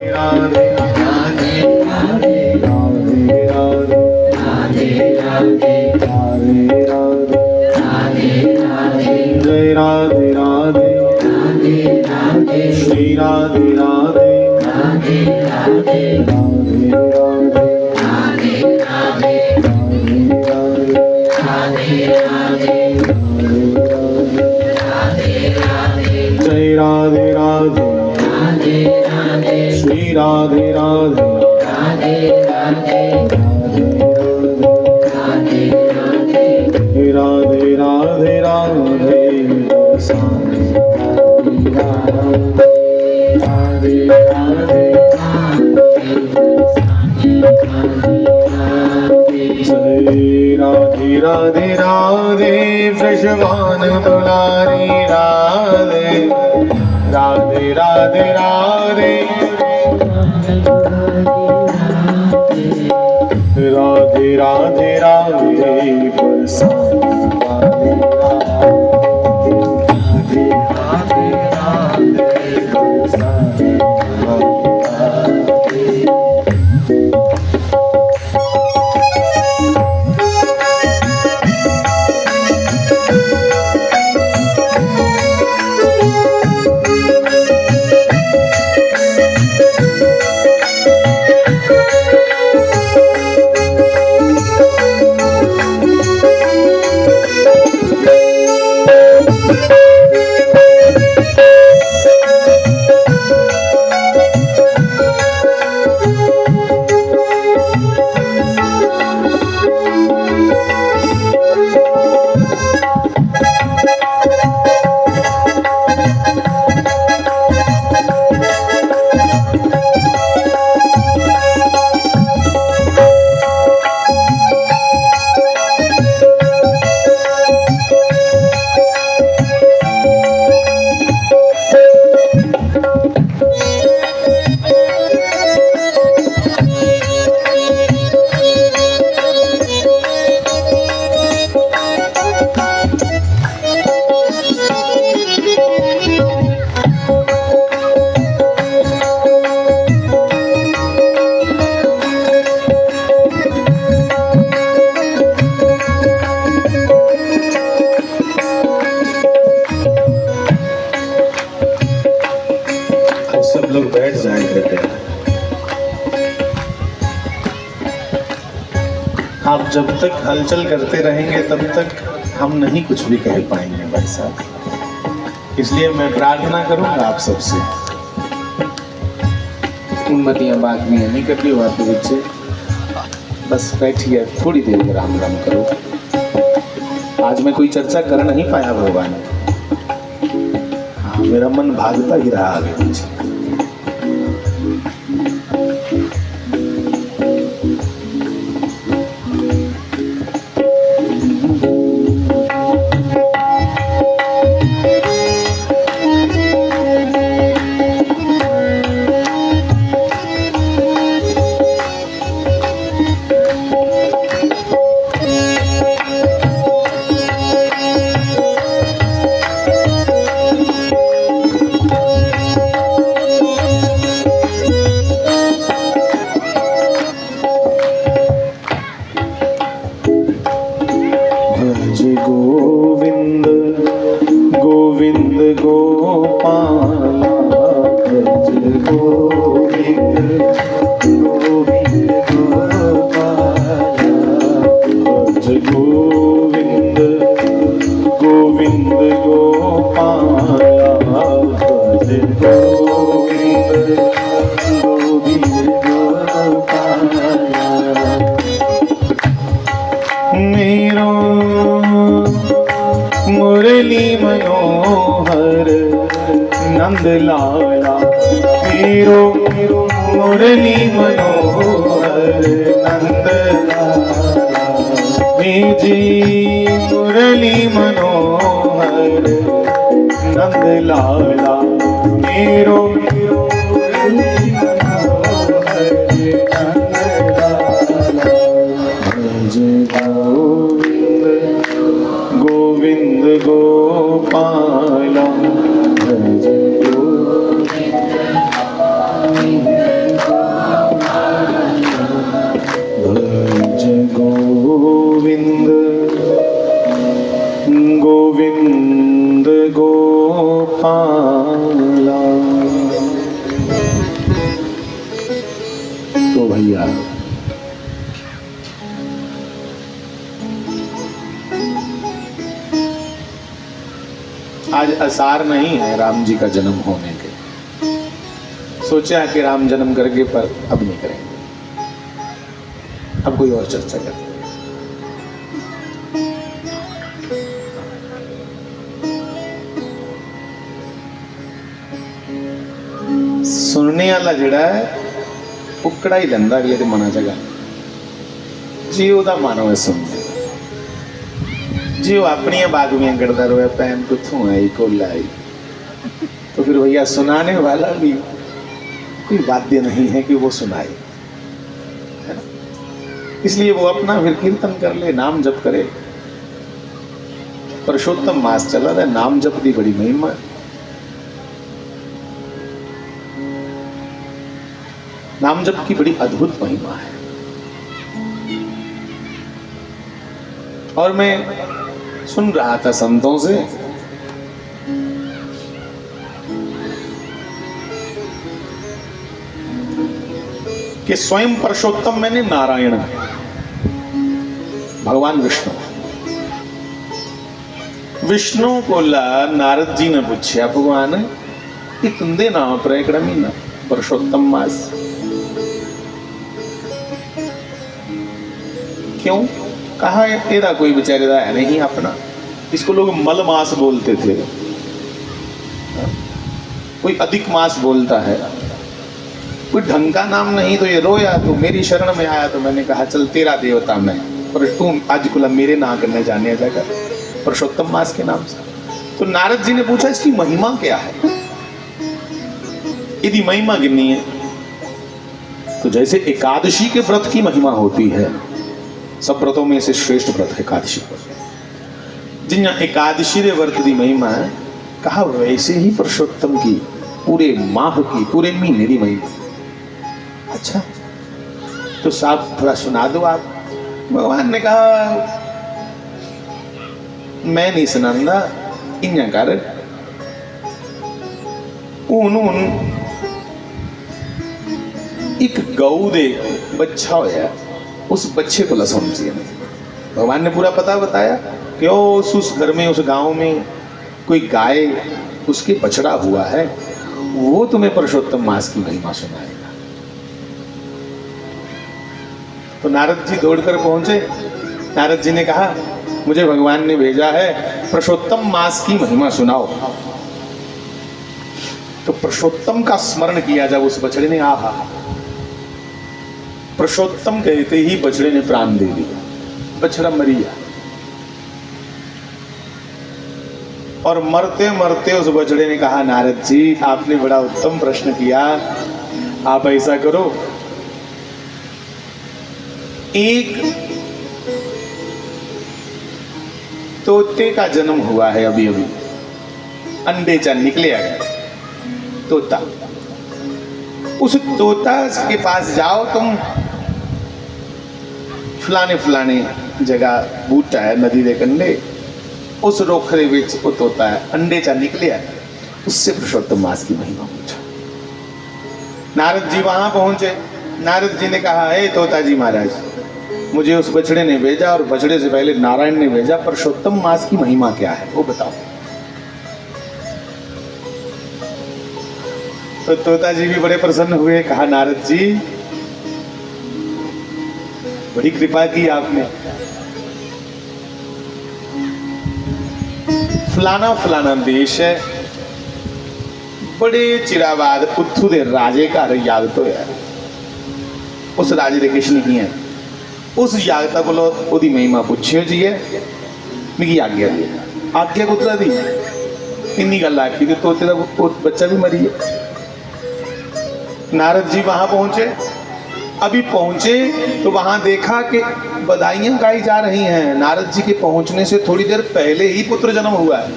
राधे राधे राधे राधे राधे राधे राधे राधे राधे जय राधे राधे राधे राधे श्री राधे राधे राधे राधे राधे राधे राधे राधे राधे राधे राधे जय राधे राधे राधे राधे श्री राधे राधे राधे राधे राधे राधे राधे राधे राधे राधे जय राधे राधे राधे वृषभान दुलारी राधे राधे राधे राधे राधे राधे राधे बरसाने राधे राधे राधे बरसाने लोग बैठ जाए कृपया। आप जब तक हलचल करते रहेंगे तब तक हम नहीं कुछ भी कह पाएंगे भाई साहब, इसलिए मैं प्रार्थना करूंगा आप सबसे उन्नतियां बाद में नहीं करनी हो आपके बच्चे, बस बैठिए थोड़ी देर में राम राम करो। आज मैं कोई चर्चा कर नहीं पाया भगवान, हाँ मेरा मन भागता ही रहा आगे पीछे। मुरली मनोहर नंद लाला मेरो मुरली मनोहर नंद लाला मेरी मुरली मनोहर नंद लाला मेरो मुरली मनोहर नंद लाला गोविंद गोपाला तो भैया आज आसार नहीं है राम जी का जन्म होने के। सोचा कि राम जन्म करके, पर अब नहीं करेंगे, अब कोई और चर्चा करें। सुनने वाला जिहड़ा है उकड़ा ही लैंदा अगले दे मना जगह जी, ओदा मन होवे सुनने जी, वो अपनी बागुइयां करता रोया पैन कुत्थों आई कोला आई, तो फिर भैया सुनाने वाला भी कोई बाध्य नहीं है कि वो सुनाए, है ना? इसलिए वो अपना फिर कीर्तन कर ले, नाम जप करे। पुरुषोत्तम मास चला रहा, नाम जप की बड़ी महिमा है। नाम जप की बड़ी अद्भुत महिमा है। और मैं सुन रहा था संतों से कि स्वयं पुरुषोत्तम मैंने नारायण भगवान विष्णु, विष्णु को नारद जी ने पूछा भगवान ये तुंदे नाम पर एक महीना पुरुषोत्तम मास क्यों? कहा तेरा कोई बेचारेदा है नहीं अपना, इसको लोग मल मास बोलते थे, कोई अधिक मास बोलता है, कोई ढंग का नाम नहीं। तो ये रोया, तो मेरी शरण में आया, तो मैंने कहा चल तेरा देवता मैं, पर तू आज कुला मेरे ना करने जाने जाएगा पुरुषोत्तम मास के नाम से। तो नारद जी ने पूछा इसकी महिमा क्या है, यदि महिमा गिननी है तो जैसे एकादशी के व्रत की महिमा होती है, सब व्रतों में से श्रेष्ठ व्रत है एकादशी व्रत, जिन एकादशी रे व्रत की महिमा है, कहा वैसे ही पुरुषोत्तम की पूरे माह की, पूरे महीने की महिमा। अच्छा तो साहब थोड़ा सुना दो आप। भगवान ने कहा मैं नहीं सुनांदा, इन्हें कर उन एक गऊ दे बच्चा होया, उस बच्चे को समझिए। भगवान ने पूरा पता बताया कि उस घर में, उस गांव में कोई गाय, उसके बछड़ा हुआ है, वो तुम्हें पुरुषोत्तम मास की महिमा सुनाएगा। तो नारद जी दौड़कर पहुंचे। नारद जी ने कहा मुझे भगवान ने भेजा है, पुरुषोत्तम मास की महिमा सुनाओ। तो पुरुषोत्तम का स्मरण किया जब उस बछड़े ने, आहा, पुरुषोत्तम कहते ही बछड़े ने प्राण दे दिया, बछड़ा मर गया। और मरते मरते उस बछड़े ने कहा नारद जी आपने बड़ा उत्तम प्रश्न किया, आप ऐसा करो, एक तोते का जन्म हुआ है अभी अभी, अंडे चा निकले आ गया तोता, उस तोता के पास जाओ तुम, फलाने फलाने जगह बूटा है नदी के कंढे, उस रोखरे विच वो तोता है, अंडे चा निकले आ, उससे पुरुषोत्तम मास की महिमा पूछा। नारद जी वहां पहुंचे। नारद जी ने कहा हे तोता जी महाराज, मुझे उस बछड़े ने भेजा और बछड़े से पहले नारायण ने भेजा, पुरुषोत्तम मास की महिमा क्या है वो बताओ। तो तोता जी भी बड़े प्रसन्न हुए, कहा नारद जी बड़ी कृपा की आपने, फलाना फलाना देश है, बड़े चिरा बाद उत्थू दे राजे घर यागत होया, उस राजे दे किश नहीं है, उस यागता को ओदी महिमा पूछियो जी है, मिगी आज्ञा दी। आज्ञा कुतरा दी, इन्नी गल आखी ते तोते दा बच्चा भी मरी है। नारद जी वहां पहुंचे। अभी पहुंचे तो वहां देखा कि बधाइयां गाई जा रही हैं। नारद जी के पहुंचने से थोड़ी देर पहले ही पुत्र जन्म हुआ है,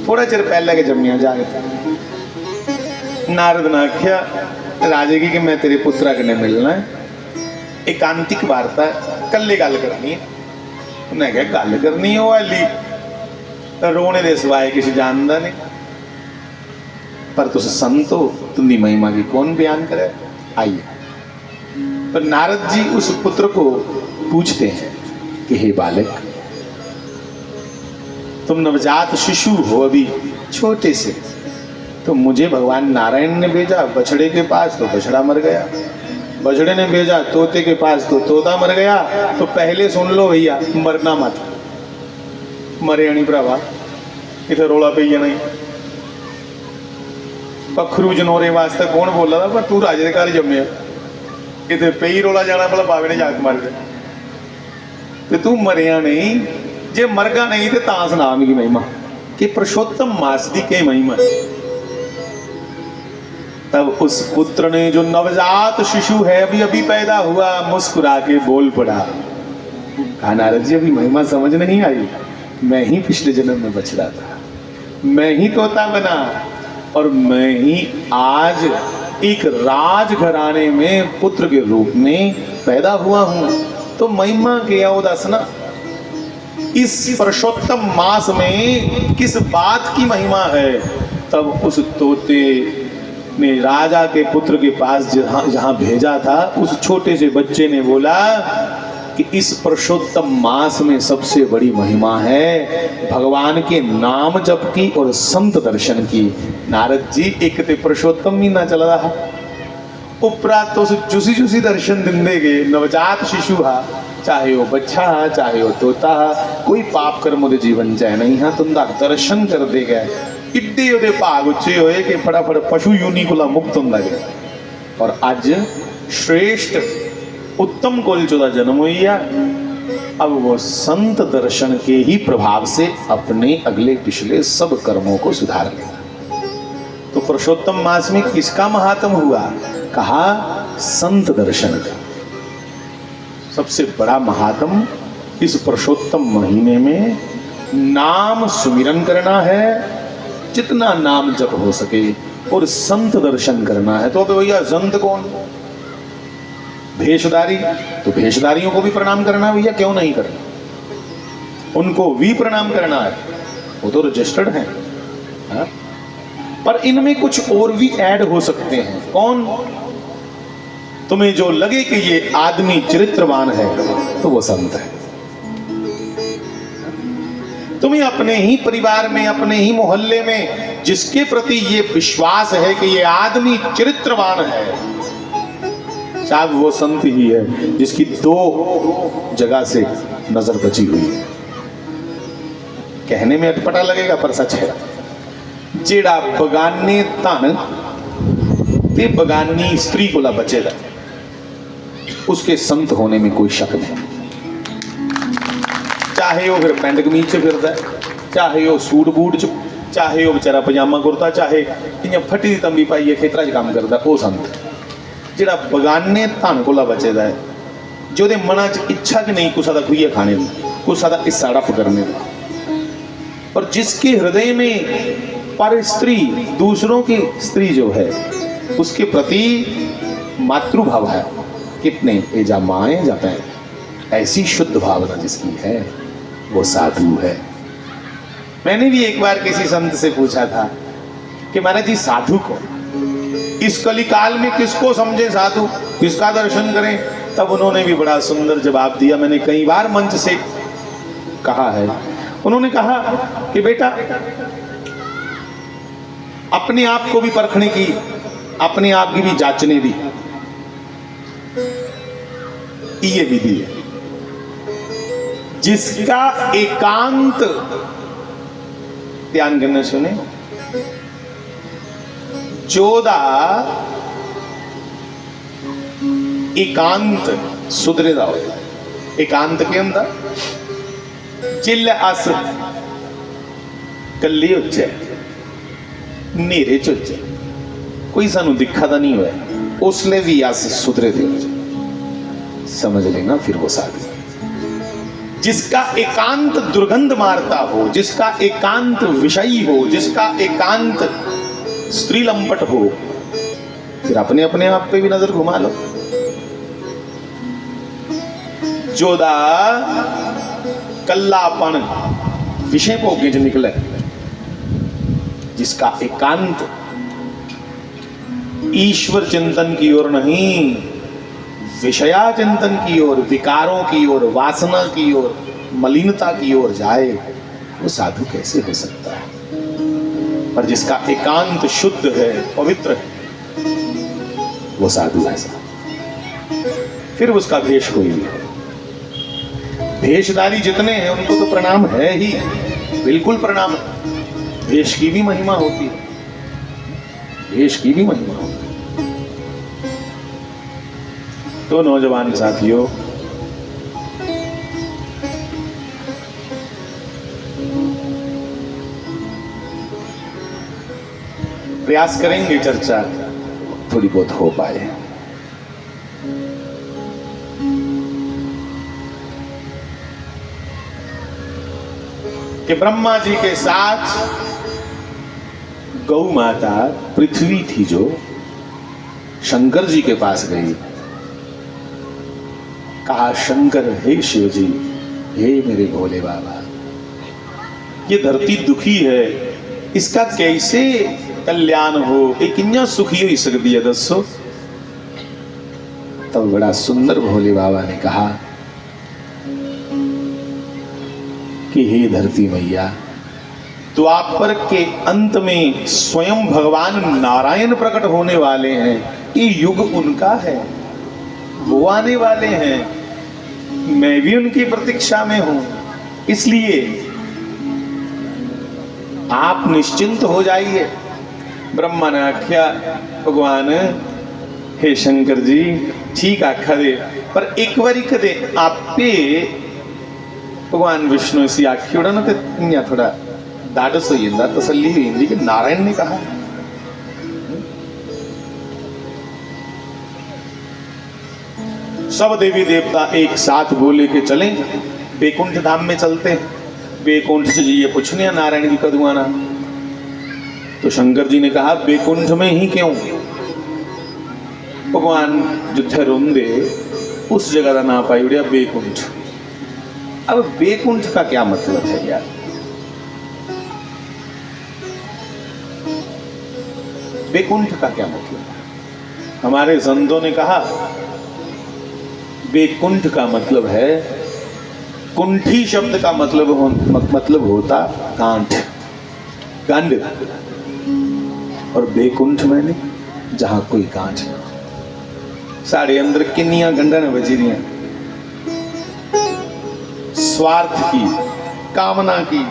थोड़ा चिर पहले के जमिया जाए। नारद ने आख्या राजे की कि मैं तेरे पुत्रा कने मिलना है, एकांतिक वार्ता कल्ले गल करनी है। उन्हें क्या गल करनी हो वाली, रोने दे सिवाय किसी जानता नहीं, पर तुस संतो तुंदी महिमा की कौन बयान करे। आइए पर नारद जी उस पुत्र को पूछते हैं कि हे बालक, तुम नवजात शिशु हो, अभी छोटे से, तो मुझे भगवान नारायण ने भेजा बछड़े के पास तो बछड़ा मर गया, बछड़े ने भेजा तोते के पास तो तोता मर गया। तो पहले सुन लो भैया, मरना मत, मरे नहीं भरावा, इधर रोला पे नहीं। पखरू जनोरे वास्ते कौन बोला था, पर तू राजे के घर जम्मे, इतने पे ही रोला जाना, भला बावे ने जाके मर गया, तो तू मरिया नहीं, जे मरगा नहीं तो ता सुना मेरी महिमा कि पुरुषोत्तम मास की के महिमा। तब उस पुत्र ने, जो नवजात शिशु है, अभी अभी पैदा हुआ, मुस्कुरा के बोल पड़ा, कहा नारद जी अभी महिमा समझ नहीं आई, मैं ही पिछले जन्म में बछड़ा था, मैं ही तोता बना, और मैं ही आज एक राजघराने में पुत्र के रूप में पैदा हुआ हूं। तो महिमा के आओ दसना, इस पुरुषोत्तम मास में किस बात की महिमा है। तब उस तोते ने राजा के पुत्र के पास जहां भेजा था, उस छोटे से बच्चे ने बोला कि इस पुरुषोत्तम मास में सबसे बड़ी महिमा है भगवान के नाम जप की और संत दर्शन की। नारद जी एक ते पुरुषोत्तम महीना चल रहा, उपरा तो जुसी जुसी दर्शन दिंदे गए, नवजात शिशु हा, चाहे वो बच्चा हा, चाहे वो तोता हा, कोई पाप कर्म दे जीवन चाहे नहीं हा, तुंदा दर्शन कर दे गए, इड्डे उदे भाग उच्चे होए कि फटाफट पशु यूनी कोला मुक्त होंदा गया। और आज श्रेष्ठ उत्तम कोलचो का जन्म हुआ। अब वो संत दर्शन के ही प्रभाव से अपने अगले पिछले सब कर्मों को सुधार लेगा। तो पुरुषोत्तम मास में किसका महात्म हुआ? कहा संत दर्शन का। सबसे बड़ा महात्म इस पुरुषोत्तम महीने में नाम सुमिरन करना है, जितना नाम जप हो सके, और संत दर्शन करना है। तो अब भैया संत कौन? भेषधारी, तो भेषधारियों को भी प्रणाम करना है भैया, क्यों नहीं करना? उनको भी प्रणाम करना है, वो तो रजिस्टर्ड हैं। हाँ? पर इनमें कुछ और भी ऐड हो सकते हैं। कौन? तुम्हें जो लगे कि ये आदमी चरित्रवान है तो वो संत है। तुम्हें अपने ही परिवार में, अपने ही मोहल्ले में जिसके प्रति ये विश्वास है कि ये आदमी चरित्रवान है, शायद वो संत ही है जिसकी दो जगह से नजर बची हुई है। कहने में अटपटा लगेगा पर सच है। जेड़ा बगाने धन ते बगानी स्त्री को ला बचेगा, उसके संत होने में कोई शक नहीं। चाहे वो फिर पैंट कमीज च फिरदा है, चाहे वो सूट बूट च, चाहे वो बेचारा पजामा कुर्ता, चाहे इयां फटी दी तंबी पाइए खेतरा च काम करदा, वो संत। जेड़ा बगाने धन को ला बचेदा है, जो दे मना च इच्छा कि नहीं कुसा दा खुइया खाने दी, कुसा दा हिस्सा हड़प करने दा, और जिसके हृदय में पर स्त्री, दूसरों की स्त्री जो है उसके प्रति मातृभाव है, कितने एजा माए जाते हैं, ऐसी शुद्ध भावना जिसकी है वो साधु है। मैंने भी एक बार किसी संत से पूछा था कि महाराज जी साधु को इस कलिकाल में किसको समझे साधु, किसका दर्शन करें? तब उन्होंने भी बड़ा सुंदर जवाब दिया। मैंने कई बार मंच से कहा है। उन्होंने कहा कि बेटा अपने आप को भी परखने की, अपने आप की भी जांचने दी ये विधि है। जिसका एकांत, ध्यान करने सुने, जोदा एकांत सुधरे दा होए। एकांत के अंदर चिल्ल अस कल्ली उच्चे नेरे चुच्चे, कोई सानू दिखा दा नहीं होया, उसले भी अस सुधरे दे हो, समझ लेना फिर वो साधु। जिसका एकांत दुर्गंध मारता हो, जिसका एकांत विषयी हो, जिसका एकांत स्त्री लंपट हो, फिर अपने अपने आप पे भी नजर घुमा लो। जोदा कल्लापन विषय भोगे च निकले, जिसका एकांत ईश्वर चिंतन की ओर नहीं, विषयाचिंतन की ओर, विकारों की ओर, वासना की ओर, मलिनता की ओर जाए, वो साधु कैसे हो सकता है? पर जिसका एकांत शुद्ध है, पवित्र है, वो साधु ऐसा। फिर उसका भेष कोई नहीं है। भेषधारी जितने हैं उनको तो प्रणाम है ही, बिल्कुल प्रणाम है। भेष की भी महिमा होती है, भेष की भी महिमा होती है। तो नौजवान साथियों, प्रयास करेंगे चर्चा थोड़ी बहुत हो पाए। कि ब्रह्मा जी के साथ गौ माता पृथ्वी थी जो शंकर जी के पास गई, कहा शंकर हे शिव जी, हे मेरे भोले बाबा, ये धरती दुखी है, इसका कैसे कल्याण हो, ये किन्या सुखी हो सकती है दसो। तब बड़ा सुंदर भोले बाबा ने कहा कि हे धरती मैया, द्वापर के अंत में स्वयं भगवान नारायण प्रकट होने वाले हैं, ये युग उनका है, वो आने वाले हैं, मैं भी उनकी प्रतीक्षा में हूं, इसलिए आप निश्चिंत हो जाइए। ब्रह्मा ने आख्या भगवान हे शंकर जी ठीक आखा दे, पर एक बारी कदे आपे भगवान विष्णु इसी आखी उड़ा ना तो इन्या थोड़ा दाढ़स हो जाता, तसल्ली हुई कि नारायण ने कहा। सब देवी देवता एक साथ बोले कि चलें बैकुंठ धाम में चलते हैं, बैकुंठ से ये पूछने नारायण की कदुआना। तो शंकर जी ने कहा बैकुंठ में ही क्यों, भगवान जिथे रोंदे उस जगह का ना पाई उड़िया बैकुंठ। अब बैकुंठ का क्या मतलब है यार? बैकुंठ का क्या मतलब है? हमारे संतों ने कहा बैकुंठ का मतलब है, कुंठी शब्द का मतलब होता गांठ, गंड, और बैकुंठ मैंने जहां कोई गांठ ना। साढ़े अंदर किन्निया गंडा ने बजी रही, स्वार्थ की, कामना की,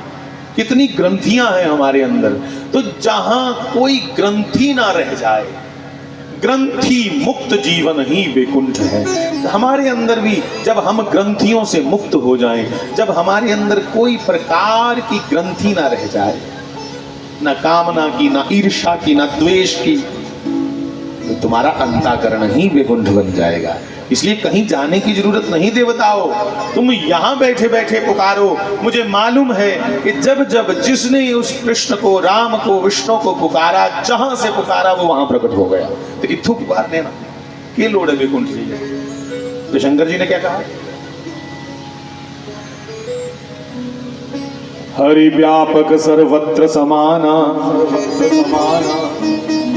कितनी ग्रंथियां हैं हमारे अंदर। तो जहां कोई ग्रंथि ना रह जाए, ग्रंथि मुक्त जीवन ही बैकुंठ है। हमारे अंदर भी जब हम ग्रंथियों से मुक्त हो जाएं, जब हमारे अंदर कोई प्रकार की ग्रंथि ना रह जाए, ना कामना की, ना ईर्ष्या की, ना द्वेष की, तो तुम्हारा अंतःकरण ही बैकुंठ बन जाएगा। इसलिए कहीं जाने की जरूरत नहीं देवताओं, तुम यहां बैठे बैठे पुकारो। मुझे मालूम है कि जब जब जिसने उस कृष्ण को, राम को, विष्णु को पुकारा, जहां से पुकारा वो वहां प्रकट हो गया। तो इत्थु पुकार लेना के लोड़ है बैकुंठ जी। तो शंकर जी ने क्या कहा, हरि व्यापक सर्वत्र समाना,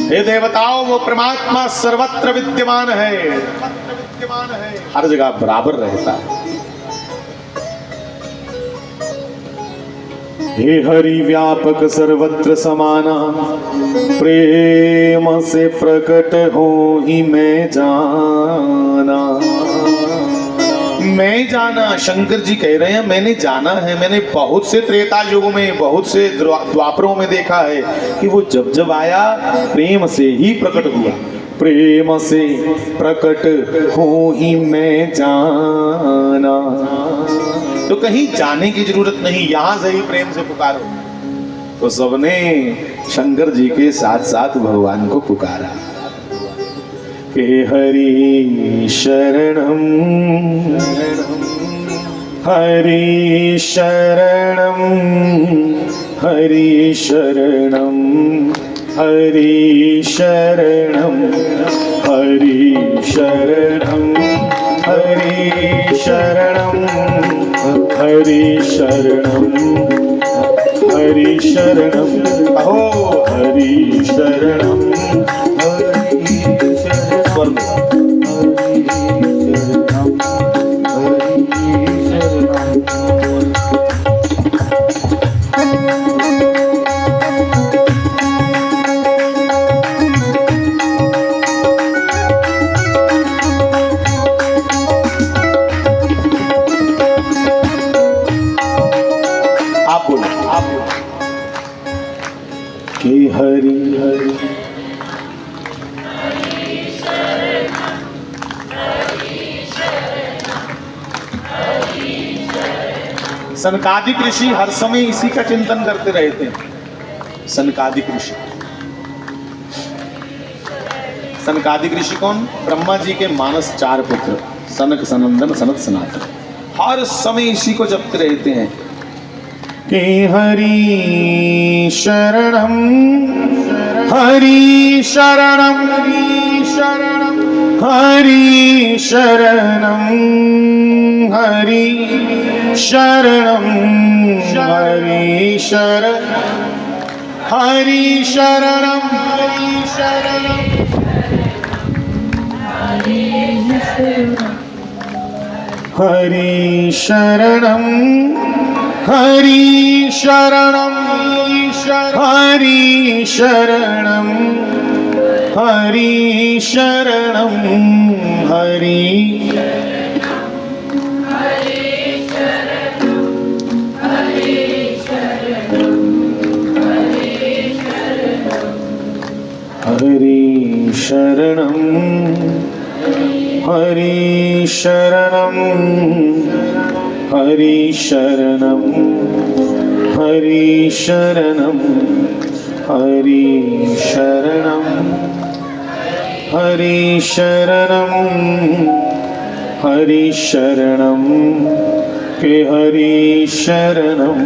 हे देवताओं वो परमात्मा सर्वत्र विद्यमान है, हर जगह बराबर रहता है। हे हरि व्यापक सर्वत्र समाना, प्रेम से प्रकट हो ही मैं जाना। मैं जाना, शंकर जी कह रहे हैं मैंने जाना है। मैंने बहुत से त्रेता युग में, बहुत से द्वापरों में देखा है कि वो जब जब आया प्रेम से ही प्रकट हुआ। प्रेम से प्रकट हो ही मैं जाना, तो कहीं जाने की जरूरत नहीं, यहां से ही प्रेम से पुकारो। तो सबने शंकर जी के साथ साथ भगवान को पुकारा कि हरि शरणम, हरि शरणम, हरि शरणम, हरि शरणम, हरि शरणम, हरि शरणम, हरि शरणम, हरि शरणम, अहो हरि शरणम, हरि शरणम, सनकादिक ऋषि हर समय इसी का चिंतन करते रहते हैं। सनकादिक ऋषि, सनकादिक ऋषि कौन? ब्रह्मा जी के मानस 4 पुत्र सनक, सनंदन, सनत, सनातन, हर समय इसी को जपते रहते हैं कि हरि शरणम, हरि शरणम, हरि शरणम, हरि शरणम, हरि शरणम, हरि शरणम, हरि शरणम, हरि शरणम, हरि शरणम, हरि शरणम, हरि हरि शरणम, हरि शरणम, हरि शरणम, हरि शरणम, हरि शरणम, हरि शरणम, हरि शरणम, के हरि शरणम,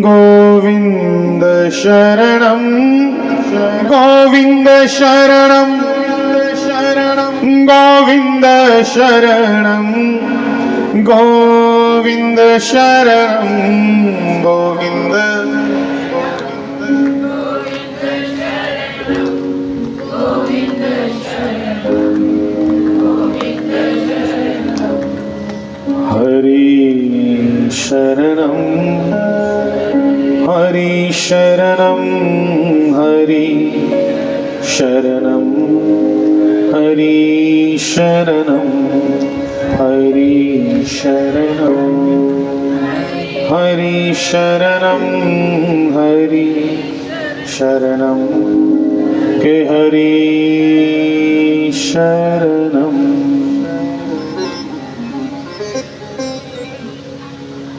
गोविंद शरणम, गोविंद शरणम, गोविंद शरणम, गोविंद शरणम, गोविंद हरि शरणम, हरि शरणम, हरि शरणम, हरि शरणम, हरि शरणम, हरि शरणम, हरि शरणम, के हरि शरणम।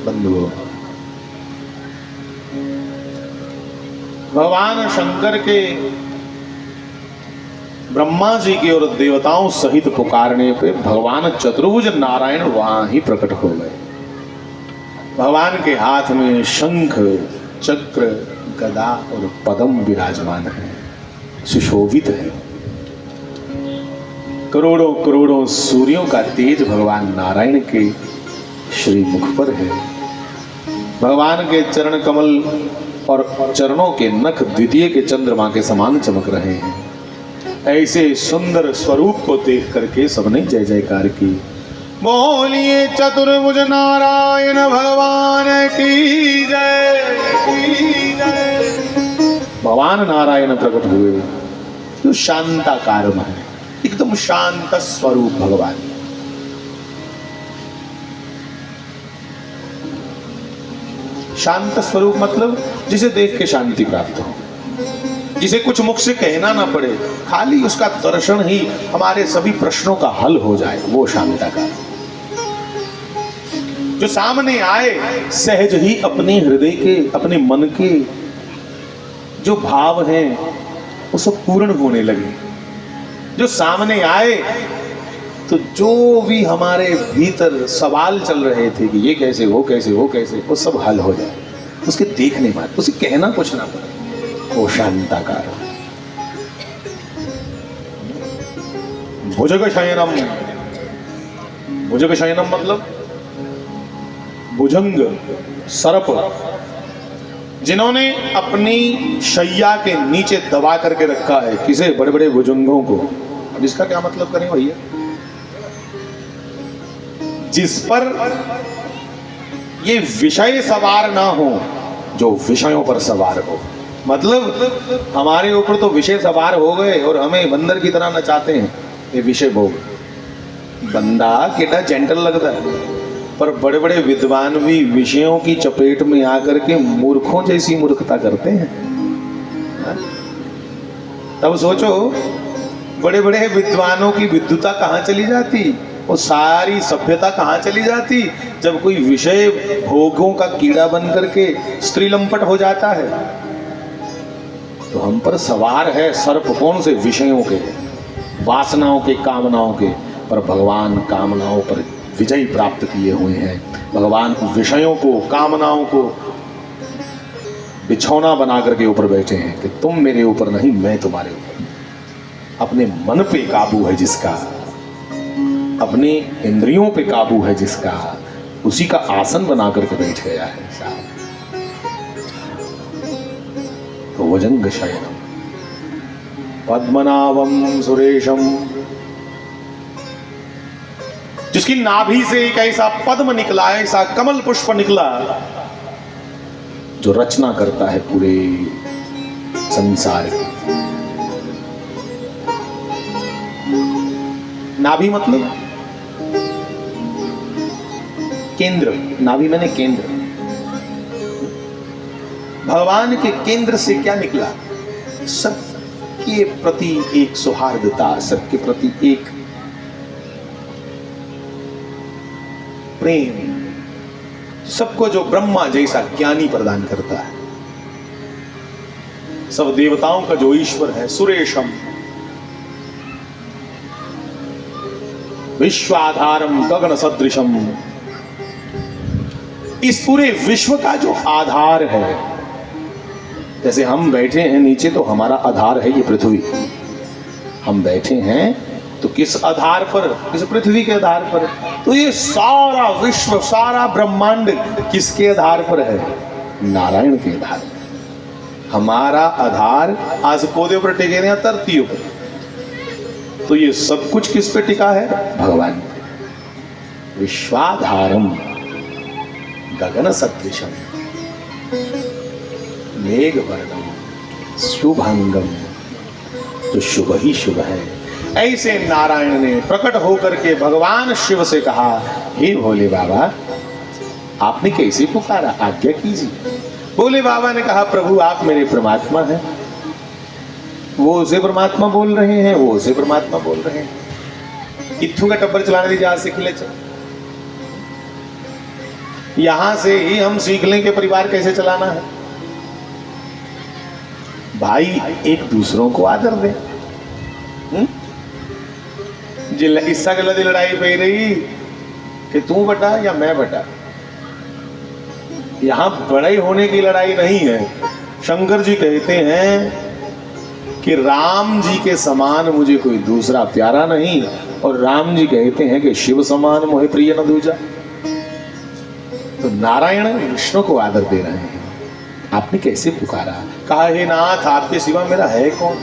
बंधुओं, भगवान शंकर के ब्रह्मा जी की और देवताओं सहित पुकारने पे भगवान चतुर्भुज नारायण वहां ही प्रकट हो गए। भगवान के हाथ में शंख, चक्र, गदा और पद्म विराजमान है, सुशोभित है। करोड़ों करोड़ों सूर्यों का तेज भगवान नारायण के श्री मुख पर है। भगवान के चरण कमल और चरणों के नख द्वितीय के चंद्रमा के समान चमक रहे हैं। ऐसे सुंदर स्वरूप को देख करके सबने जय जयकार की। बोलिए चतुर्भुज नारायण भगवान की जय, की जय। भगवान नारायण प्रकट हुए जो शांताकार है, एकदम शांत स्वरूप भगवान। शांत स्वरूप मतलब जिसे देख के शांति प्राप्त हो, जिसे कुछ मुख से कहना ना पड़े, खाली उसका दर्शन ही हमारे सभी प्रश्नों का हल हो जाए, वो शांताकार। जो सामने आए सहज ही अपने हृदय के, अपने मन के जो भाव हैं वो सब पूर्ण होने लगे। जो सामने आए तो जो भी हमारे भीतर सवाल चल रहे थे कि ये कैसे, वो कैसे, वो कैसे, वो सब हल हो जाए उसके देखने में, उसे कहना कुछ ना पड़े, वो शांताकार। भुजग शयनम, भुजग शयनम मतलब भुजंग, सर्प, जिन्होंने अपनी शैया के नीचे दबा करके रखा है, किसे? बड़े बड़े भुजंगों को। अब इसका क्या मतलब करें भैया? जिस पर ये विषय सवार ना हो, जो विषयों पर सवार हो। मतलब हमारे ऊपर तो विषय सवार हो गए और हमें बंदर की तरह नचाते हैं, ये विषय भोग। बंदा कितना जेंटल लगता है, पर बड़े बड़े विद्वान भी विषयों की चपेट में आकर के मूर्खों जैसी मूर्खता करते हैं। तब सोचो बड़े बड़े विद्वानों की विद्वता कहाँ चली जाती, वो सारी सभ्यता कहाँ चली जाती जब कोई विषय भोगों का कीड़ा बन करके स्त्री लंपट हो जाता है। तो हम पर सवार है सर्प कौन से? विषयों के, वासनाओं के, कामनाओं के। पर भगवान कामनाओं पर विजय प्राप्त किए हुए हैं। भगवान विषयों को, कामनाओं को बिछौना बना करके ऊपर बैठे हैं कि तुम मेरे ऊपर नहीं, मैं तुम्हारे ऊपर। अपने मन पे काबू है जिसका, अपने इंद्रियों पे काबू है जिसका, उसी का आसन बना करके बैठ गया है साहब। तो भुजंग शयनम पद्मनाभम सुरेशम, जिसकी नाभि से एक ऐसा पद्म निकला, ऐसा कमल पुष्प निकला जो रचना करता है पूरे संसार की। नाभि मतलब केंद्र, नाभि मैंने केंद्र। भगवान के केंद्र से क्या निकला? सबके प्रति एक सौहार्दता, सबके प्रति एक प्रेम, सबको जो ब्रह्मा जैसा ज्ञानी प्रदान करता है, सब देवताओं का जो ईश्वर है। सुरेशम विश्वाधारम गगन सदृशम, इस पूरे विश्व का जो आधार है। जैसे हम बैठे हैं नीचे तो हमारा आधार है ये पृथ्वी। हम बैठे हैं तो किस आधार पर? इस पृथ्वी के आधार पर। तो ये सारा विश्व, सारा ब्रह्मांड किसके आधार पर है? नारायण के आधार पर। हमारा आधार आज पौधे पर टिके या धरती पर। तो ये सब कुछ किस पे टिका है? भगवान पे। विश्वाधारम गगन सदृशम मेघ वर्णम शुभांगम, तो शुभ ही शुभ है। ऐसे नारायण ने प्रकट होकर के भगवान शिव से कहा, हे भोले बाबा आपने कैसे पुकारा, आज्ञा कीजिए। भोले बाबा ने कहा, प्रभु आप मेरे परमात्मा हैं। वो उसे परमात्मा बोल रहे हैं, वो उसे परमात्मा बोल रहे हैं। इत्थू का टब्बर चलाने दीजिए, आज से खिले चल। यहां से ही हम सीख लें कि परिवार कैसे चलाना है। भाई एक दूसरों को आदर दे। इससा गलत लड़ाई पै रही कि तू बटा या मैं बटा, यहां बड़े होने की लड़ाई नहीं है। शंकर जी कहते हैं कि राम जी के समान मुझे कोई दूसरा प्यारा नहीं, और राम जी कहते हैं कि शिव समान मोहे प्रिय न दूजा। तो नारायण विष्णु को आदर दे रहे हैं। आपने कैसे पुकारा? कहा, हे नाथ आपके सिवा मेरा है कौन?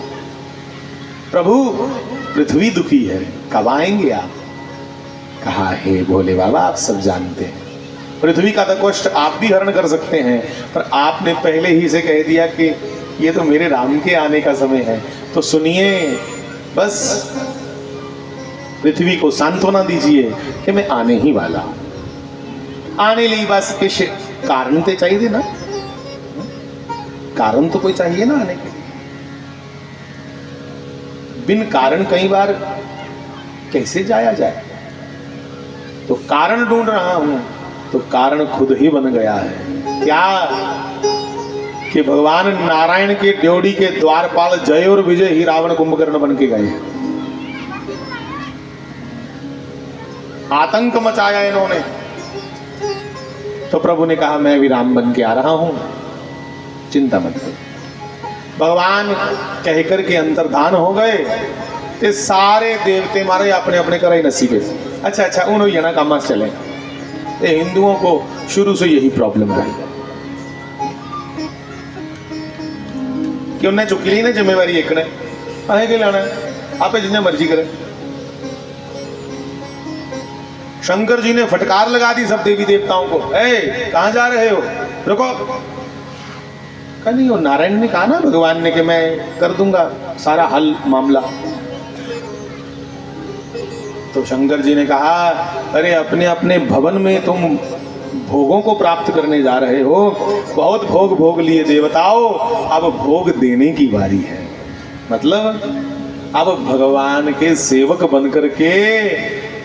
प्रभु पृथ्वी दुखी है, कब आएंगे आप? कहा, हे भोले बाबा आप सब जानते हैं, पृथ्वी का तो कष्ट आप भी हरण कर सकते हैं, पर आपने पहले ही से कह दिया कि ये तो मेरे राम के आने का समय है। तो सुनिए, बस पृथ्वी को सांत्वना दीजिए कि मैं आने ही वाला हूं। आने ली बस किस कारण तो चाहिए ना, कारण तो कोई चाहिए ना आने के। बिन कारण कई बार कैसे जाया जाए? तो कारण ढूंढ रहा हूं, तो कारण खुद ही बन गया है। क्या कि भगवान नारायण के ड्योढ़ी के द्वारपाल जय और विजय ही रावण कुंभकर्ण बन के गए। आतंक मचाया इन्होंने। तो प्रभु ने कहा, मैं भी राम बन के आ रहा हूं, चिंता मत करो। भगवान कहकर के अंतर्धान हो गए। ते सारे देवते मारे अपने अपने करे नसीबे। अच्छा उन्होंने ये ना काम चले। ते हिंदुओं को शुरू से यही प्रॉब्लम रही कि उन्हें चुकी ली ना जिम्मेवारी एक ने, अहे के लाना आप जिन्हें मर्जी करे। शंकर जी ने फटकार लगा दी सब देवी देवताओं को, कहां जा रहे हो, रुको। नहीं, वो नारायण ने कहा ना भगवान ने कि मैं कर दूंगा सारा हल मामला। तो शंकर जी ने कहा, अरे अपने अपने भवन में तुम भोगों को प्राप्त करने जा रहे हो, बहुत भोग भोग लिए देवताओं, अब भोग देने की बारी है। मतलब अब भगवान के सेवक बनकर के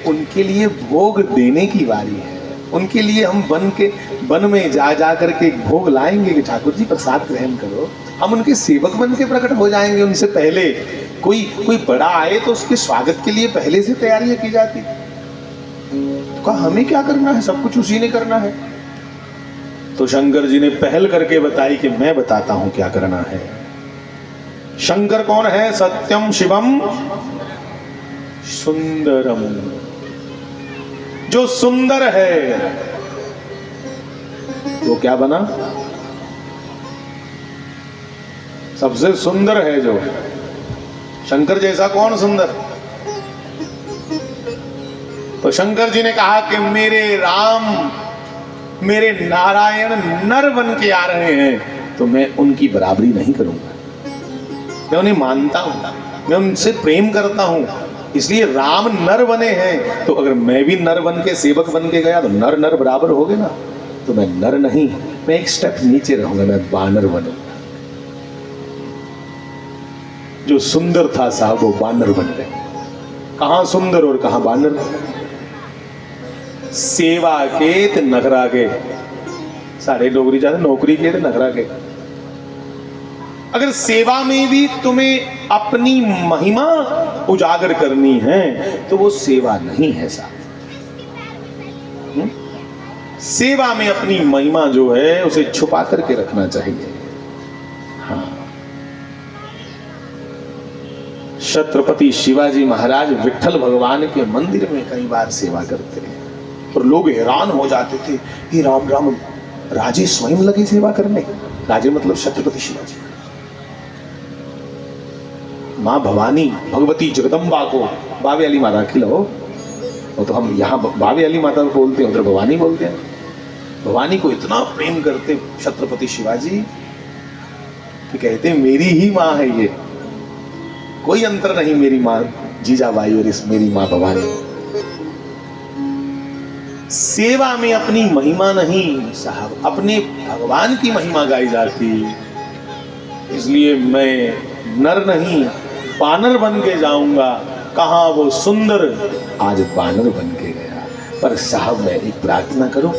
उनके लिए भोग देने की बारी है। उनके लिए हम वन में जा करके भोग लाएंगे कि ठाकुर जी प्रसाद ग्रहण करो। हम उनके सेवक बन के प्रकट हो जाएंगे। उनसे पहले कोई बड़ा आए तो उसके स्वागत के लिए पहले से तैयारियां की जाती। तो कहा हमें क्या करना है, सब कुछ उसी ने करना है। तो शंकर जी ने पहल करके बताई कि मैं बताता हूं क्या करना है। शंकर कौन है? सत्यम शिवम सुंदरम। जो सुंदर है वो क्या बना? सबसे सुंदर है जो। शंकर जैसा कौन सुंदर? तो शंकर जी ने कहा कि मेरे राम, मेरे नारायण नर बन के आ रहे हैं तो मैं उनकी बराबरी नहीं करूंगा। मैं उन्हें मानता हूं, मैं उनसे प्रेम करता हूं, इसलिए राम नर बने हैं। तो अगर मैं भी नर बन के सेवक बन के गया तो नर नर बराबर हो गए ना। तो मैं नर नहीं, मैं एक स्टेप नीचे रहूंगा, मैं बानर बनूंगा। जो सुंदर था साहब वो बानर बन गए। कहां सुंदर और कहां बानर? सेवा के ते नखरा के। सारे डोगरी जाते नौकरी के ते नखरा के। अगर सेवा में भी तुम्हें अपनी महिमा उजागर करनी है तो वो सेवा नहीं है साहब। सेवा में अपनी महिमा जो है उसे छुपा करके रखना चाहिए। हाँ। छत्रपति शिवाजी महाराज विट्ठल भगवान के मंदिर में कई बार सेवा करते हैं और लोग हैरान हो जाते थे, ये राम राम राजे स्वयं लगे सेवा करने। राजे मतलब छत्रपति शिवाजी। माँ भवानी भगवती जगदम्बा को बावे वाली माता खिलाओ। वो तो हम यहाँ बावे वाली माता को बोलते हैं, उधर भवानी बोलते हैं। भवानी को इतना प्रेम करते छत्रपति शिवाजी कि कहते मेरी ही माँ है ये, कोई अंतर नहीं मेरी माँ जीजाबाई और इस मेरी माँ भवानी। सेवा में अपनी महिमा नहीं साहब, अपने भगवान की महिमा गाई जाती। इसलिए मैं नर नहीं बानर बन के जाऊंगा। कहां वो सुंदर, आज बानर बन के गया। पर साहब मैं एक प्रार्थना करूं,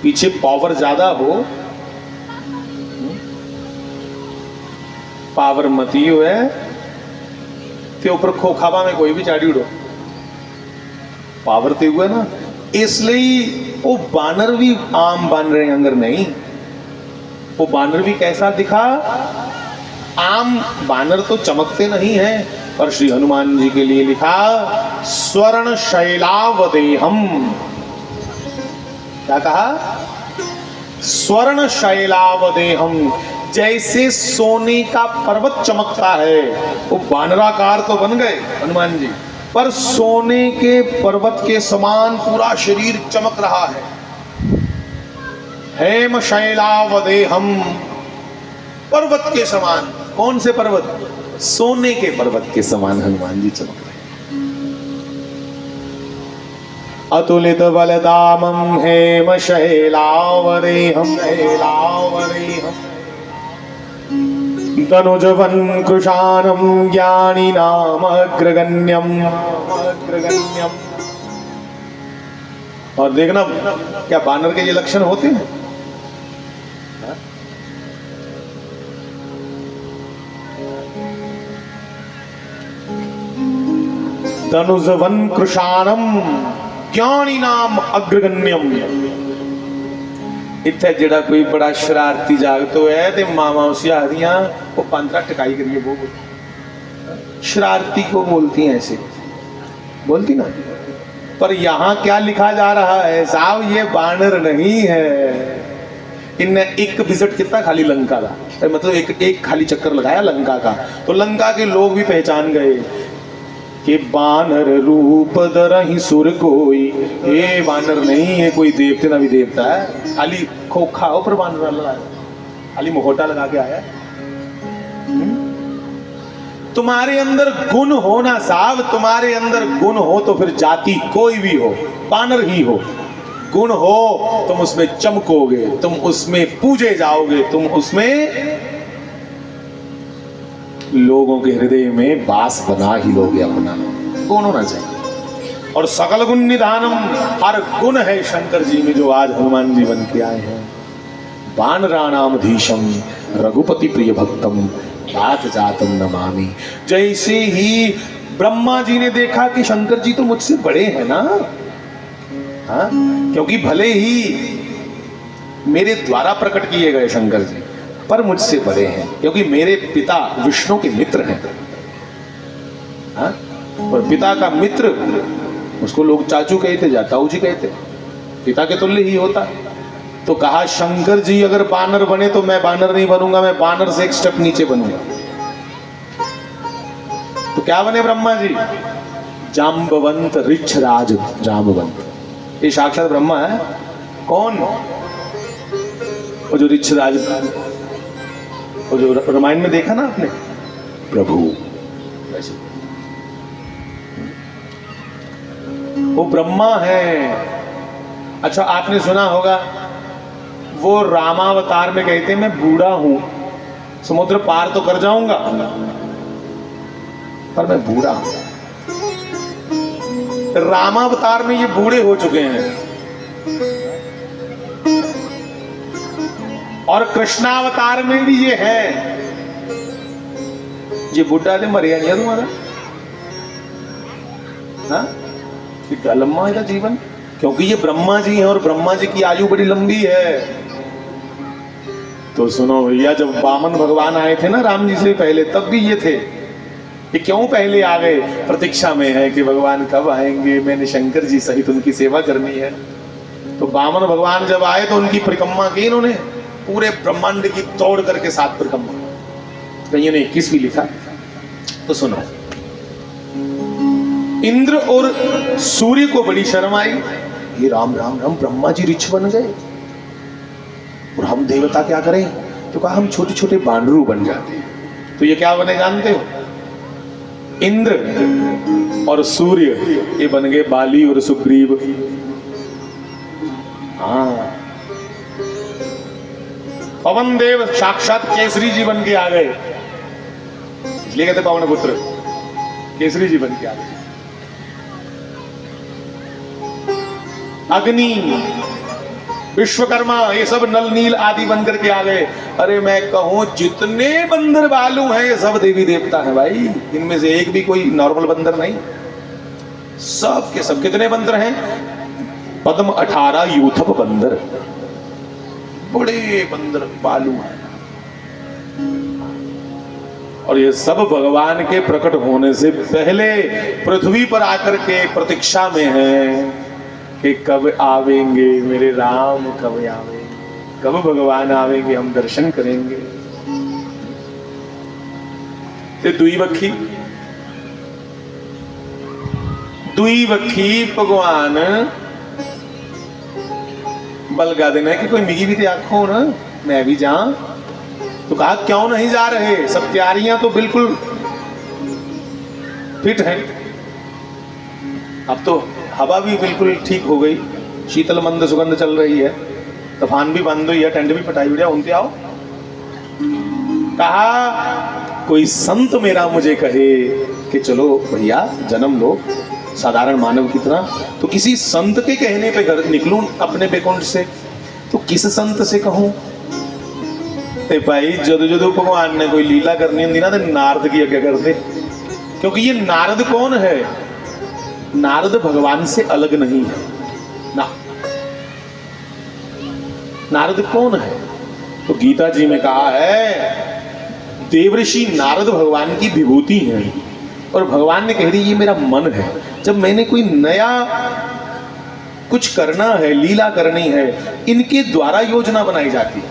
पीछे पावर ज्यादा हो, पावर मती हो ते ऊपर खोखावा में कोई भी चाड़ी उड़ो, पावर ते हुआ ना। इसलिए वो बानर भी आम बानर अंगर नहीं। वो बानर भी कैसा दिखा? आम बानर तो चमकते नहीं है, पर श्री हनुमान जी के लिए लिखा स्वर्ण शैलावदेहम। क्या कहा? स्वर्ण शैलावदेहम। जैसे सोने का पर्वत चमकता है, वो बानराकार तो बन गए हनुमान जी, पर सोने के पर्वत के समान पूरा शरीर चमक रहा है। हेम शैलावदेहम, पर्वत के समान। कौन से पर्वत? सोने के पर्वत के समान हनुमान जी चमक रहे। अतुलित बलदामं हेम शैलावदेहम शैलावदेहम तनुजवन कृशानम ज्ञानिनाम अग्रगण्यम अग्रगण्यम। और देखना क्या बानर के ये लक्षण होते हैं? तनुजवन कृशानम ज्ञानिनाम अग्रगण्यम। इत्थे जेड़ा कोई बड़ा शरारती जागतो है ते मामा उसी आखदियां वो पंद्रह टकाई करिए। वो शरारती को बोलती हैं ऐसे, बोलती ना। पर यहाँ क्या लिखा जा रहा है साहब? ये बानर नहीं है। इनने एक विजिट कितना खाली लंका का, मतलब एक खाली चक्कर लगाया लंका का, तो लंका के लोग भी पहचान गए कि बानर रूप धरहि सुर कोई। ये बानर नहीं है कोई देवते ना भी देवता है, खाली खोखा ऊपर बानर लगा, खाली मुखौटा लगा के आया। तुम्हारे अंदर गुण हो ना साहब, तुम्हारे अंदर गुण हो तो फिर जाति कोई भी हो, बानर ही हो। गुण हो तुम उसमें चमकोगे, तुम उसमें पूजे जाओगे, तुम उसमें लोगों के हृदय में वास बना ही लोगे अपना। गुण होना चाहिए। और सकल गुण निधानम, हर गुण है शंकर जी में जो आज हनुमान जी बन के आए हैं। वानराणाम धीशम रघुपति प्रिय भक्तम तात जातम नमामि। जैसे ही ब्रह्मा जी ने देखा कि शंकर जी तो मुझसे बड़े हैं ना, हाँ, क्योंकि भले ही मेरे द्वारा प्रकट किए गए शंकर जी, पर मुझसे बड़े हैं क्योंकि मेरे पिता विष्णु के मित्र हैं। हाँ? और पिता का मित्र, उसको लोग चाचू कहते, या ताऊ जी कहते, पिता के तुल्य ही होता। तो कहा शंकर जी अगर बानर बने तो मैं बानर नहीं बनूंगा, मैं बानर से एक स्टेप नीचे बनूंगा। तो क्या बने ब्रह्मा जी? जाम्बवंत ऋक्षराज जाम्बवंत। ये साक्षात ब्रह्मा है। कौन? वो जो ऋक्षराज, वो जो रामायण में देखा ना आपने, प्रभु, वो ब्रह्मा है। अच्छा आपने सुना होगा वो रामावतार में कहते मैं बूढ़ा हूं, समुद्र पार तो कर जाऊंगा पर मैं बूढ़ा हूं। रामावतार में ये बूढ़े हो चुके हैं और कृष्णावतार में भी ये है। ये बुढ़ा ने मरिया नहीं तुम्हारा, हाँ? कितना लंबा है जीवन, क्योंकि ये ब्रह्मा जी हैं और ब्रह्मा जी की आयु बड़ी लंबी है। तो सुनो भैया, जब वामन भगवान आए थे ना राम जी से पहले, तब भी ये थे। ये क्यों पहले आ गए? प्रतीक्षा में है कि भगवान कब आएंगे, मैंने शंकर जी सहित उनकी सेवा करनी है। तो वामन भगवान जब आए तो उनकी परिक्रमा की इन्होंने, पूरे ब्रह्मांड की तोड़ करके 7 परिक्रमा, कहीं ने 21 भी लिखा। तो सुनो, इंद्र और सूर्य को बड़ी शर्म आई, ये राम राम राम ब्रह्मा जी ऋक्ष बन गए और हम देवता क्या करें? तो कहा हम छोटे छोटे बांडरू बन जाते। तो ये क्या बने जानते हो? इंद्र और सूर्य ये बन गए बाली और सुग्रीव। हाँ, पवन देव साक्षात केसरी जी बन के आ गए, इसलिए कहते पवन पुत्र, केसरी जी बन के आ गए। अग्नि, विश्वकर्मा, ये सब नल नील आदि बनकर के आ गए। अरे मैं कहूं जितने बंदर बालू हैं ये सब देवी देवता हैं भाई, इनमें से एक भी कोई नॉर्मल बंदर नहीं। सब के सब कितने बंदर हैं? पद्म 18 यूथप बंदर, बड़े बंदर बालू हैं। और ये सब भगवान के प्रकट होने से पहले पृथ्वी पर आकर के प्रतीक्षा में हैं कि कब आवेंगे मेरे राम, कब आवेंगे, कब भगवान आवेंगे, हम दर्शन करेंगे। ते दुई बखी भगवान बलगा देना है कि कोई मिगी भी आखो ना मैं भी जा। तो कहा क्यों नहीं जा रहे? सब तैयारियां तो बिल्कुल फिट है। अब तो हवा भी बिल्कुल ठीक हो गई, शीतल मंद सुगंध चल रही है, तूफान भी बंद हुई है, टेंट भी पटाई हुई है, उनके आओ। कहा कोई संत मेरा मुझे कहे कि चलो भैया जन्म लो साधारण मानव की तरह, तो किसी संत के कहने पे घर निकलूं अपने बैकुंठ से, तो किस संत से कहूं? ते भाई जदों जदों भगवान ने कोई लीला करनी होंगी ना, तो नारद की आज्ञा करते, क्योंकि ये नारद कौन है? नारद भगवान से अलग नहीं है ना। नारद कौन है? तो गीता जी में कहा है देवऋषि नारद भगवान की विभूति है, और भगवान ने कह दी ये मेरा मन है। जब मैंने कोई नया कुछ करना है, लीला करनी है, इनके द्वारा योजना बनाई जाती है।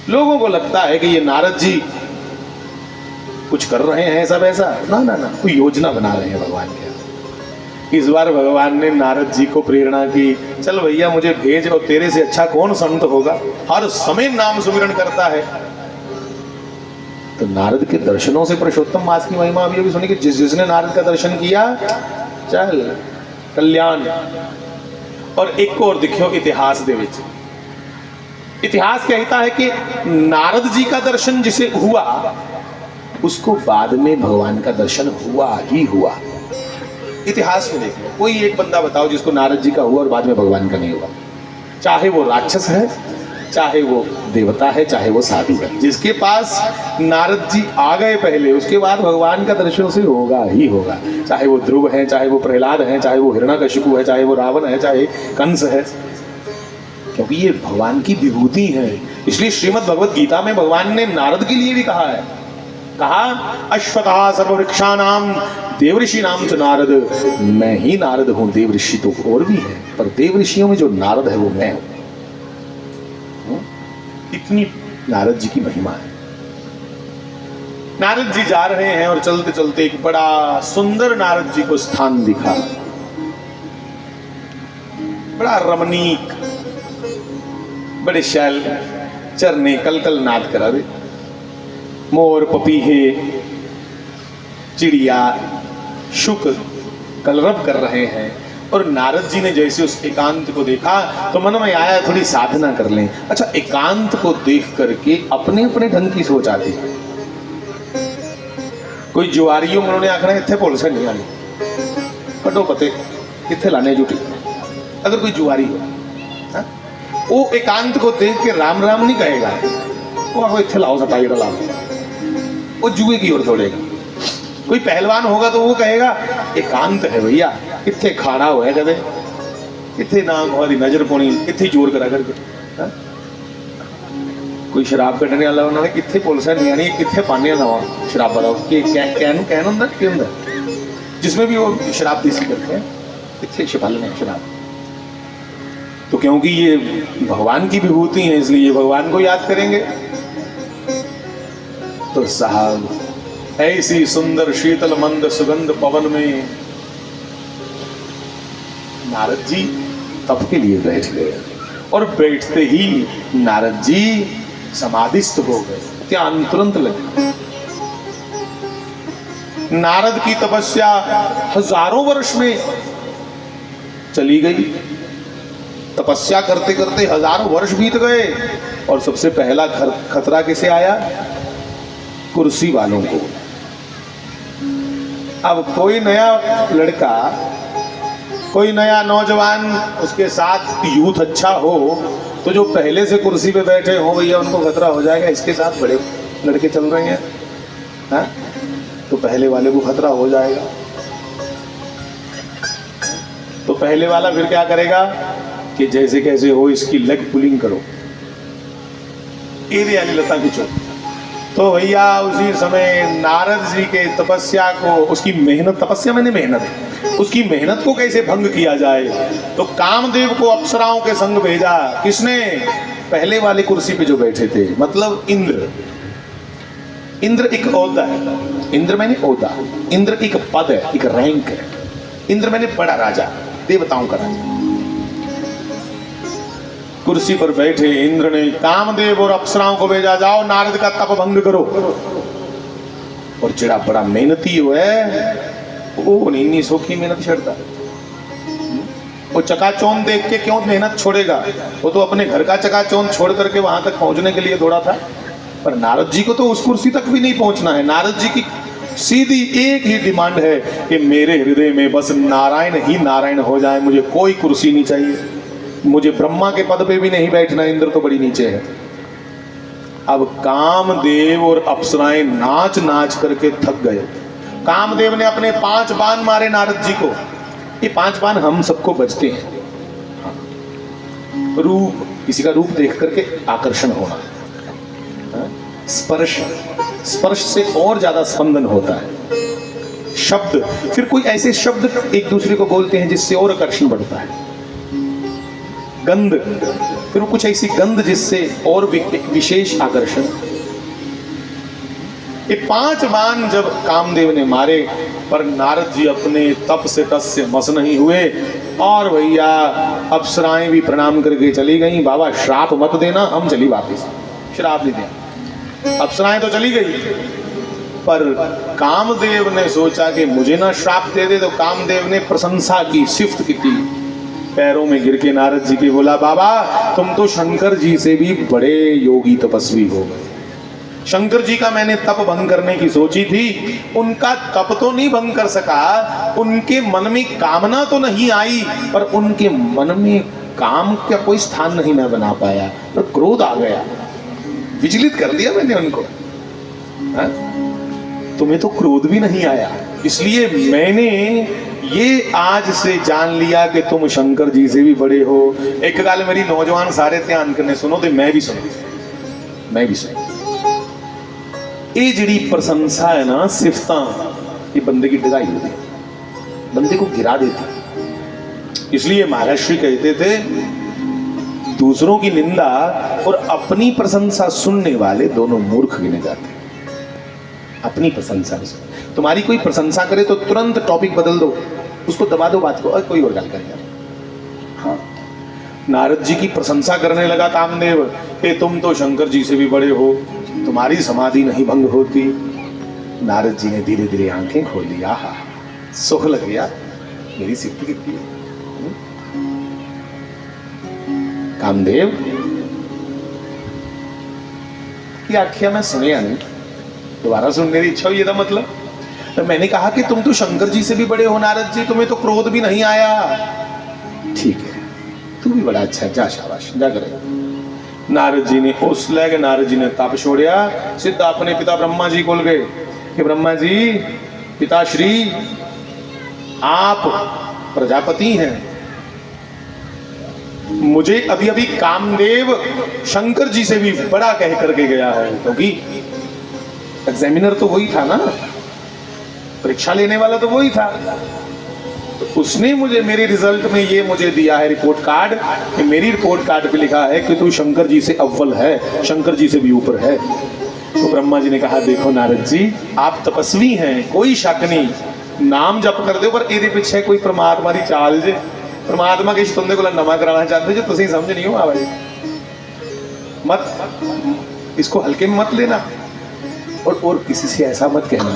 लोगों को लगता है कि ये नारद जी कुछ कर रहे हैं सब ऐसा, ना ना ना, कोई योजना बना रहे हैं भगवान के। इस बार भगवान ने नारद जी को प्रेरणा की, चल भैया मुझे भेज, और तेरे से अच्छा कौन संत होगा, हर समय नाम सुमिरन करता है। तो नारद के दर्शनों से पुरुषोत्तम मास की महिमा अभी सुनी कि जिसने नारद का दर्शन किया चल कल्याण। और एक को और देखियो इतिहास दे विच इतिहास कहता है कि नारद जी का दर्शन जिसे हुआ उसको बाद में भगवान का दर्शन हुआ ही हुआ। इतिहास में देखिए कोई एक बंदा बताओ जिसको नारद जी का हुआ और बाद में भगवान का नहीं हुआ, चाहे वो राक्षस है, चाहे वो देवता है, चाहे वो साधु है, जिसके पास नारद जी आ गए पहले उसके बाद भगवान का दर्शन उसे होगा ही होगा। चाहे वो ध्रुव है, चाहे वो प्रहलाद है, चाहे वो हिरण्यकशिपु है, चाहे वो रावण है, चाहे कंस है, क्योंकि ये भगवान की विभूति है। इसलिए श्रीमद् भगवत गीता में भगवान ने नारद के लिए भी कहा अश्वत्थः सर्ववृक्षाणाम देवऋषि नाम च नारद, मैं ही नारद हूं, देवऋषि तो और भी है पर देवऋषियों में जो नारद है वो मैं हूं। इतनी नारद जी की महिमा है। नारद जी जा रहे हैं और चलते चलते एक बड़ा सुंदर नारद जी को स्थान दिखा, बड़ा रमणीक, बड़े शैल चरने कलकल नाद करा दे, मोर पपीहे चिड़िया शुक कलरव कर रहे हैं। और नारद जी ने जैसे उस एकांत को देखा तो मन में आया थोड़ी साधना कर लें। अच्छा, एकांत को देख करके अपने अपने ढंग की सोच आती है। कोई जुआरियों उन्होंने आखना इतने पुलिस नहीं आनी, कटो पते इतने लाने जुटी। अगर कोई जुआरी हो हा? वो एकांत को देख के राम राम नहीं कहेगा, वो आखो इतने लाओ सटाई लाओ, वो जुए की ओर दौड़ेगा। कोई पहलवान होगा तो वो कहेगा एकांत है भैया, इतने खाड़ा हुआ कदे, इतने नाम हमारी नजर पौनी, इतने जोर करा करके। कोई शराब कटने वाला उन्होंने कितने पुलिस नहीं आनी, कितने पाने नवा शराब बताओ कि कैन होंगे कि होंगे जिसमें भी वो शराब देसी करते हैं, कितने छिपाल में शराब। तो क्योंकि ये भगवान की विभूति है इसलिए भगवान को याद करेंगे। तो साहब ऐसी सुंदर शीतल मंद सुगंध पवन में नारद जी तप के लिए बैठ गए और बैठते ही नारद जी समाधिस्थ हो गए, ध्यान तुरंत लगे। नारद की तपस्या हजारों वर्ष में चली गई। तपस्या करते करते हजारों वर्ष बीत गए और सबसे पहला खतरा किसे आया? कुर्सी वालों को। अब कोई नया लड़का, कोई नया नौजवान, उसके साथ यूथ अच्छा हो तो जो पहले से कुर्सी पे बैठे हो भैया उनको खतरा हो जाएगा, इसके साथ बड़े लड़के चल रहे हैं हा? तो पहले वाले को खतरा हो जाएगा। तो पहले वाला फिर क्या करेगा कि जैसे कैसे हो इसकी लेग पुलिंग करो, एरे वाली लता खींचो। तो भैया उसी समय नारद जी के तपस्या को, उसकी मेहनत, तपस्या मैंने मेहनत है, उसकी मेहनत को कैसे भंग किया जाए, तो कामदेव को अप्सराओं के संग भेजा। किसने? पहले वाले कुर्सी पे जो बैठे थे, मतलब इंद्र। इंद्र एक ओहदा है, इंद्र मैंने ओहदा, इंद्र एक पद है, एक रैंक है। इंद्र मैंने बड़ा राजा, देवताओं का राजा। कुर्सी पर बैठे इंद्र ने कामदेव और अप्सराओं को भेजा, जाओ नारद का तप भंग करो। और जेड़ा बड़ा मेहनती है वो नहीं सौखी मेहनत छड़ता, वो चकाचौंध देख के क्यों मेहनत छोड़ेगा? वो तो अपने घर का चकाचौंध छोड़ करके वहां तक पहुंचने के लिए दौड़ा था। पर नारद जी को तो उस कुर्सी तक भी नहीं पहुंचना है। नारद जी की सीधी एक ही डिमांड है कि मेरे हृदय में बस नारायण ही नारायण हो जाए, मुझे कोई कुर्सी नहीं चाहिए, मुझे ब्रह्मा के पद पे भी नहीं बैठना, इंद्र तो बड़ी नीचे है। अब कामदेव और अप्सराएं नाच नाच करके थक गए। कामदेव ने अपने 5 बाण मारे नारद जी को। ये 5 बाण हम सबको बजते हैं। रूप, किसी का रूप देख करके आकर्षण होना, स्पर्श, स्पर्श से और ज्यादा स्पंदन होता है। शब्द, फिर कोई ऐसे शब्द एक दूसरे को बोलते हैं जिससे और आकर्षण बढ़ता है। गंध, फिर कुछ ऐसी गंध जिससे और विशेष आकर्षण। ये 5 बाण जब कामदेव ने मारे, पर नारद जी अपने तप से टस से मस नहीं हुए। और भैया अप्सराएं भी प्रणाम करके चली गई। बाबा श्राप मत देना, हम चली वापिस, श्राप नहीं देना। अप्सराएं तो चली गई, पर कामदेव ने सोचा कि मुझे ना श्राप दे दे, तो कामदेव ने प्रशंसा की, सिफ्त की, पैरों में गिर के नारद जी के बोला, बाबा तुम तो शंकर जी से भी बड़े योगी तपस्वी हो गए। शंकर जी का मैंने तप भंग करने की सोची थी, उनका तप तो नहीं भंग कर सका, उनके मन में कामना तो नहीं आई, पर उनके मन में काम का कोई स्थान नहीं मैं बना पाया, पर क्रोध आ गया, विचलित कर दिया मैंने उनको। हा? तुम्हें तो क्रोध भी नहीं आया, इसलिए मैंने ये आज से जान लिया कि तुम शंकर जी से भी बड़े हो। एक गल मेरी नौजवान सारे ध्यान करने सुनो, तो मैं भी सुनो। ये जिड़ी प्रशंसा है ना, सिफता, ये बंदे की डिगाई होती है, बंदे को गिरा देती। इसलिए महर्षि कहते थे, दूसरों की निंदा और अपनी प्रशंसा सुनने वाले दोनों मूर्ख गिने जाते हैं। अपनी प्रशंसा, तुम्हारी कोई प्रशंसा करे तो तुरंत टॉपिक बदल दो, उसको दबा दो बात को, और कोई और गल करेगा। हाँ, नारद जी की प्रशंसा करने लगा कामदेव कि तुम तो शंकर जी से भी बड़े हो, तुम्हारी समाधि नहीं भंग होती। नारद जी ने धीरे धीरे आंखें खोल लिया, हा सुख लग गया, मेरी सिद्धि कितनी है। कामदेव की आख्या मैं सुनिया नहीं, दोबारा सुनने की इच्छा हुई, था मतलब तो मैंने कहा कि तुम तो शंकर जी से भी बड़े हो नारद जी, तुम्हें तो क्रोध भी नहीं आया। ठीक है, तू भी बड़ा अच्छा, जा शाबाश, जा करे। नारद जी ने उस लगे, नारद जी ने तप छोड़िया, सीधा अपने पिता ब्रह्मा जी को गए कि ब्रह्मा जी, पिताश्री आप प्रजापति हैं, मुझे अभी अभी कामदेव शंकर जी से भी बड़ा कह करके गया है, क्योंकि एग्जामिनर तो वही था ना, परीक्षा लेने वाला तो वही था, तो उसने मुझे मेरे रिजल्ट में ये मुझे दिया है रिपोर्ट कार्ड, कि मेरी रिपोर्ट कार्ड पे लिखा है कि तू शंकर जी से अव्वल है, शंकर जी से भी ऊपर है। तो ब्रह्मा जी ने कहा, देखो नारद जी, आप तपस्वी हैं, कोई शक नहीं, नाम जप कर दो, पर ਇਹਦੇ ਪਿੱਛੇ ਕੋਈ परमात्मा ਦੀ ਚਾਲ ਜੇ, परमात्मा के तुंदे को नवा कराना चाहते जो तुम समझ नहीं हो भाई, मत इसको हल्के में मत लेना, और किसी से ऐसा मत कहना।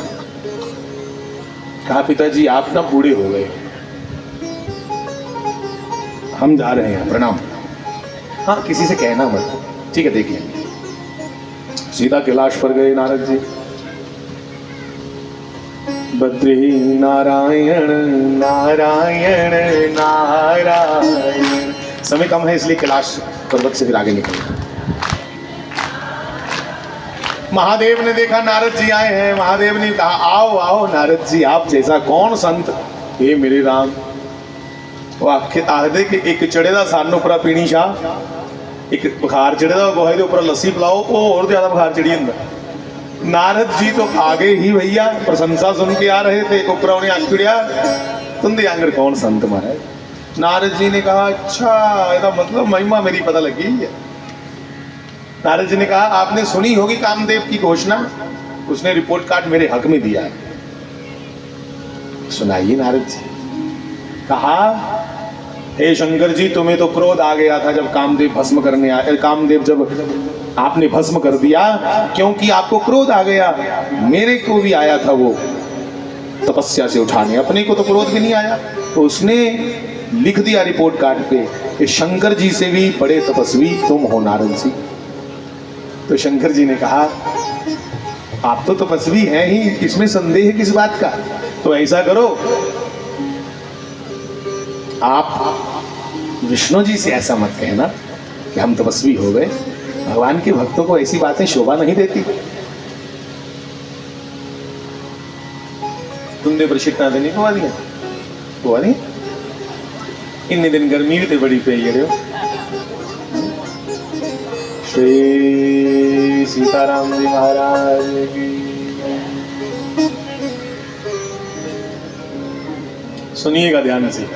कहा, पिताजी आप ना बूढ़े हो गए, हम जा रहे हैं, प्रणाम। हाँ, किसी से कहना मत, ठीक है, देखिए। सीधा कैलाश पर गए नारद जी। बद्री नारायण नारायण नारायण। समय कम है इसलिए कैलाश पर्वत से फिर आगे निकल। महादेव ने देखा नारद जी आए हैं, महादेव ने कहा, आओ आओ नारद जी, आप जैसा कौन संत, हे मेरे राम। वो आखदे कि एक चढ़े दा सानू उपरा पीनी शाह, एक बुखार चढ़े दा गोहे दे ऊपर लस्सी पिलाओ, वो और ज्यादा बुखार चढ़ी जंदा। नारद जी तो आगे ही भैया प्रशंसा सुन के आ रहे थे, ऊपर उन्हें आखिड़िया, तुंदे आंगर कौन संत महाराज। नारद जी ने कहा, अच्छा इसका मतलब महिमा मेरी पता लगी है। नारद जी ने कहा, आपने सुनी होगी कामदेव की घोषणा, उसने रिपोर्ट कार्ड मेरे हक में दिया है, सुनाइए नारद जी। कहा, हे शंकर जी, तुम्हें तो क्रोध आ गया था जब कामदेव भस्म करने आए, कामदेव जब आपने भस्म कर दिया, क्योंकि आपको क्रोध आ गया, मेरे को भी आया था वो तपस्या से उठाने, अपने को तो क्रोध भी नहीं आया। तो उसने लिख दिया रिपोर्ट कार्ड पे कि शंकर जी से भी बड़े तपस्वी तुम हो नारद जी। तो शंकर जी ने कहा, आप तो तपस्वी हैं ही, इसमें संदेह किस बात का। तो ऐसा करो, आप विष्णु जी से ऐसा मत कहना कि हम तपस्वी हो गए, भगवान के भक्तों को ऐसी बातें शोभा नहीं देती। तुमने प्रशिक्षण देने को आ दिया, हुआ नहीं, इतने दिन गर्मी भी तो बड़ी पे रहे हो। श्री सीताराम जी महाराज की। सुनिएगा ध्यान से।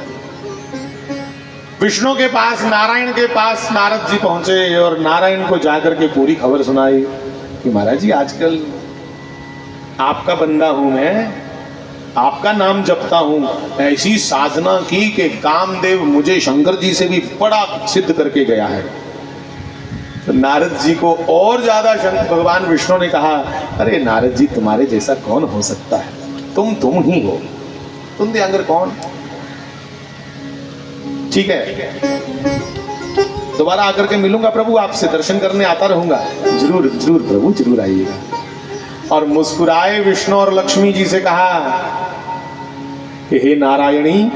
विष्णु के पास, नारायण के पास नारद जी पहुंचे और नारायण को जाकर के पूरी खबर सुनाई कि महाराज जी, आजकल आपका बंदा हूं मैं, आपका नाम जपता हूं, ऐसी साधना की कि कामदेव मुझे शंकर जी से भी बड़ा सिद्ध करके गया है। तो नारद जी को और ज्यादा भगवान विष्णु ने कहा, अरे नारद जी, तुम्हारे जैसा कौन हो सकता है, तुम ही हो, तुम दे अंगर कौन। ठीक है, दोबारा आकर के मिलूंगा प्रभु, आपसे दर्शन करने आता रहूंगा। जरूर जरूर प्रभु, जरूर आइएगा। और मुस्कुराए विष्णु और लक्ष्मी जी से कहा कि हे नारायणी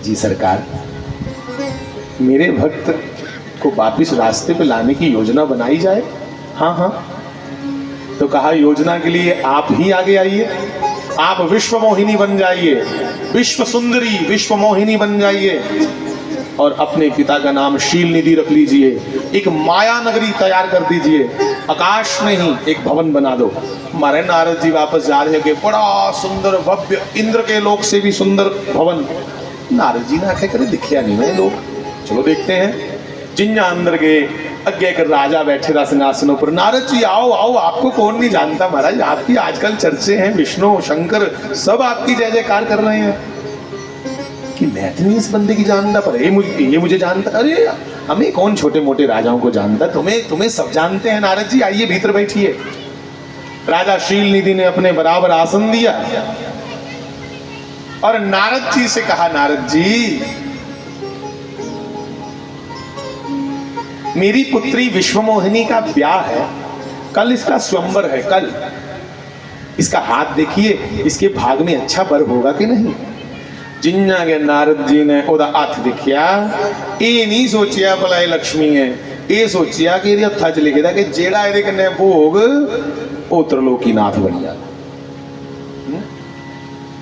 जी सरकार, मेरे भक्त को वापिस रास्ते पे लाने की योजना बनाई जाए। हाँ हाँ। तो कहा योजना के लिए आप ही आगे आइए, आप विश्व मोहिनी बन जाइए, विश्व सुंदरी विश्व मोहिनी बन जाइए और अपने पिता का नाम शील निधि रख लीजिए, एक माया नगरी तैयार कर दीजिए, आकाश में ही एक भवन बना दो। हमारे नारद जी वापस जा रहे कि बड़ा सुंदर भव्य, इंद्र के लोक से भी सुंदर भवन। नारद जी ने आखे करे दिखिया नहीं मैं लोग, चलो देखते हैं। जिन्ना अंदर गए, अज्ञे कर राजा बैठे रहा सिंहासनों पर। नारद जी आओ आओ, आपको कौन नहीं जानता महाराज, आपकी आजकल चर्चे हैं, विष्णु शंकर सब आपकी जय जयकार कर रहे हैं। कि मैं तो नहीं इस बंदे की जानता, पर ये मुझे जानता। अरे हमें कौन छोटे मोटे राजाओं को जानता, तुम्हें सब जानते हैं। नारद जी आइए भीतर बैठिए। राजा शील निधि ने अपने बराबर आसन दिया और नारद जी से कहा, नारद जी मेरी पुत्री विश्वमोहिनी का ब्याह है, कल इसका स्वयंवर है। कल इसका हाथ देखिए, इसके भाग में अच्छा वर होगा कि नहीं। जिन्ना के नारद जी ने ओदा हाथ देखिया, ये नहीं सोचिया भला ये लक्ष्मी है, ये सोचिया कि ये हथा च लिखे दा कि जेड़ा ये कन्ने भोग ओ त्रिलोकीनाथ बन जाए।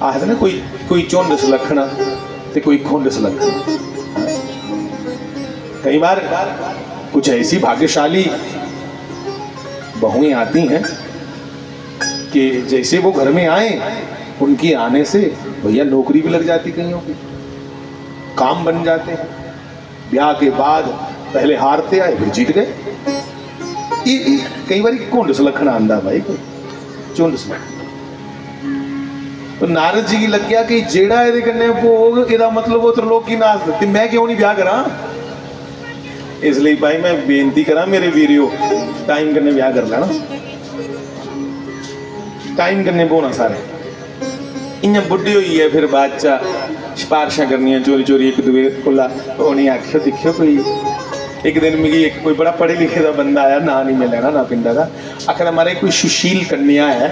आखते ना कोई चुंड सुलखना ते कोई खुंड सुलखना। कई बार कुछ ऐसी भाग्यशाली बहुएं आती हैं कि जैसे वो घर में आए, उनके आने से भैया नौकरी भी लग जाती, कईयों की काम बन जाते हैं। ब्याह के बाद पहले हारते आए फिर जीत गए। ये कई बार कुंड सुलखना आंदा भाई, चुंड सुलखना। तो नारद जी की लग गया कि जेड़ा ये कन्ने भोग एदा मतलब वो त्रिलोकीनाथ, ते मैं क्यों नहीं ब्याह करा। इसलिए भाई मैं बेनती करा मेरे वीरियो, टाइम करने ब्याह कर लेना, टाइम करने बोना सारे। इयां बुढ़ी हुई है फिर बाद चा सिफारिशां करनियां चोरी चोरी एक दूए कोला। उन्हें आख्यो दिखियो कोई एक दिन मिगी एक कोई बड़ा पढ़े लिखे का बंदा आया, ना नहीं मैं लेना ना पिंडा का, आखिर हमारे कोई सुशील कन्या है।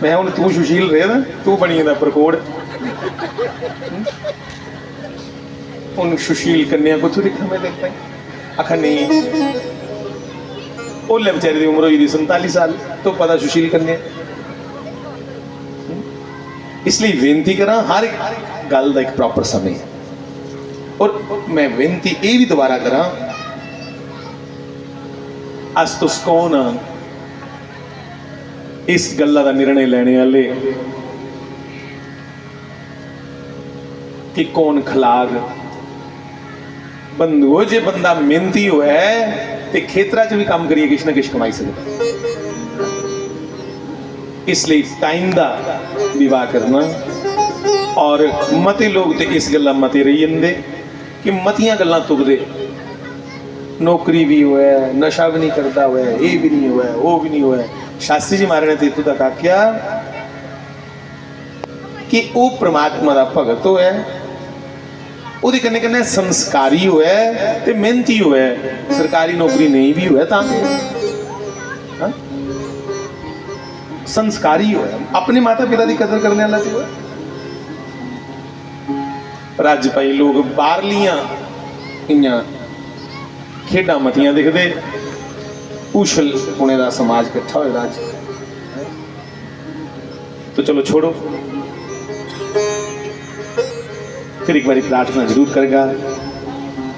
मैं हूँ तू सुशील रहे ना, तू बनी दा प्रकोड़। उन सुशील कन्या को तू दिखा, मैं देखता ही आखा नहीं, ओले बेचारे की उम्र हुई 47 साल, तो पता सुशील कन्या। इसलिए बेनती करा हर एक गल का एक प्रॉपर समय है। और मैं बेनती ये भी दोबारा करा, अस तुस कौन इस गल्ला का निर्णय लेने वाले कि कौन खलाग बंधुओ। जे बंदा मेहनती हो है तो खेतरा च भी काम करिए, किस ना किस कमाई सकता। इसलिए टाइम का विवाह करना। और मते लोग तो इस गल्ला मते रही जंदे कि मतियां गल्लां तुकदे, नौकरी भी हुआ है, नशा भी नहीं करता हुआ है, ये भी नहीं हुआ है, वो भी नहीं हुआ है। शास्त्री जी महाराज ने तो इतों तक आख्या कि वो परमात्मा का भगत हो है, ਉਹਦੇ कन्ने कन्ने संस्कारी हो है ते मेहनती हो है। सरकारी नौकरी नहीं भी हो है तां संस्कारी हो है, अपने माता पिता की कदर करने वाला तो है। पर अज भाई लोग बाहरलियां इयां खेडां मतियां दिखदे, उछल पुणे का समाज इकट्ठा होएगा अज। तो चलो छोड़ो, फिर एक बार प्रार्थना जरूर करेगा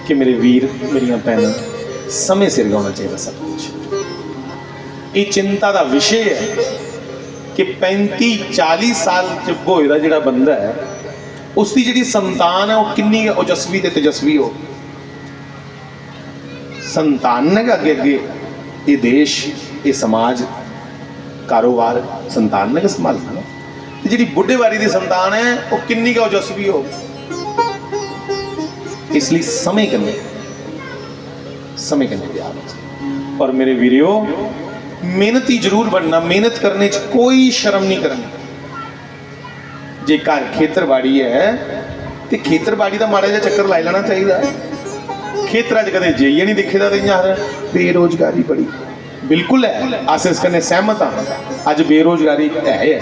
कि मेरे वीर मेरिया भैन समय सिर गाना चाहिए सब कुछ। ये चिंता का विषय है कि 35-40 साल च होए दा जिहड़ा बंदा है, उसकी जिहड़ी संतान है वो किन्नी ओजस्वी ते तेजस्वी हो। संतान ने अगे अगे ये देश, ये समाज, कारोबार संतान ने संभालना ना। जिहड़ी बुढ़े बारी की संतान है वो किन्नी का ओजस्वी हो। इसलिए समय करने ब्याह। और मेरे वीरियो मेहनती जरूर बनना, मेहनत करने कोई शर्म नहीं करनी। जे घर खेतरबाड़ी है तो खेतरबाड़ी का माड़ा जिहा चक्कर ला लेना चाहिए। खेतरां च कदे जाइए नहीं दिखे तो यार बेरोजगारी बड़ी, बिल्कुल है, अस इस कन्नै सहमत हाँ। अज बेरोजगारी है।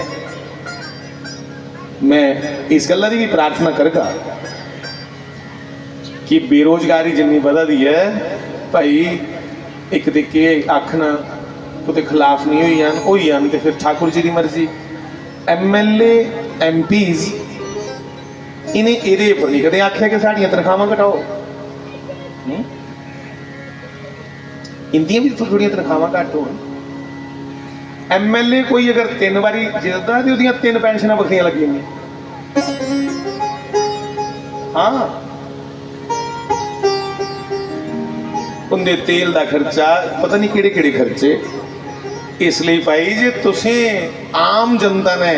मैं इस गल्ला की भी प्रार्थना करगा कि बेरोजगारी जिन्नी वधदी है भाई, एक तो के आखना कुछ खिलाफ नहीं हुई जान तो फिर ठाकुर जी की मर्जी। MLA MPs इन्हें ये पर नहीं कदे आख्या कि साड़ियाँ तनख्वाहां घटाओ। इनदियां भी थोड़ियां तनख्वाहां घट हो। MLA कोई अगर 3 बारी जितदा तो उसदियां 3 पेंशनां बखरियां लगी हुई। हाँ, उनके तेल का खर्चा पता नहीं किहड़े किहड़े खर्चे। इसलिए भाई जे तुसीं आम जनता ने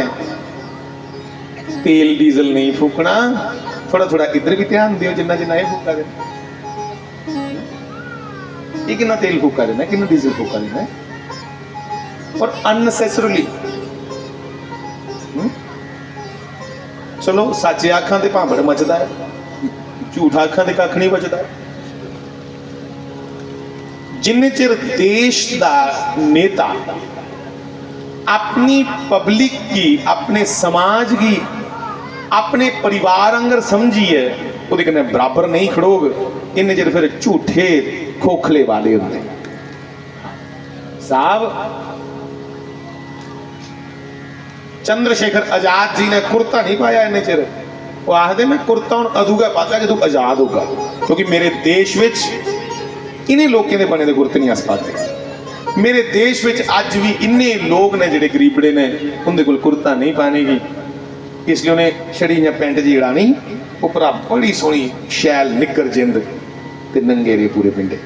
तेल डीजल नहीं फूकना, थोड़ा थोड़ा इधर भी ध्यान दियो। जिन्ना जिन्ना ये फूका देना, ये कितना तेल फूका देना, कितना डीजल फूका देना है, और अननेसेसरली। चलो सच्चे आखां ते भांबड़ मचदा है, झूठ आखां ते कख नहीं बचदा। जिन्ने चिर देश का नेता अपनी पब्लिक की, अपने समाज की, अपने परिवार अंगर समझिए वो बराबर नहीं खड़ोग, इन्ने चिर फिर झूठे खोखले वाले होंगे। साहब चंद्रशेखर आजाद जी ने कुर्ता नहीं पाया इन्ने चिर, वो आखते मैं कुर्ता हूं अदूगा पाता जो तू आजाद होगा, क्योंकि मेरे देश में इन्हें लोगों के बने दे कुर्ते नहीं अस पाते। मेरे देश में अज भी इन्ने लोग ने जिहड़े गरीबड़े ने उनके कोल कुर्ता नहीं पाने की, इसलिए उन्हें छड़ी या पेंट जी उड़ानी, उपरा बड़ी सोहनी शैल निकर जिंद ते नंगे रे पूरे पिंडे।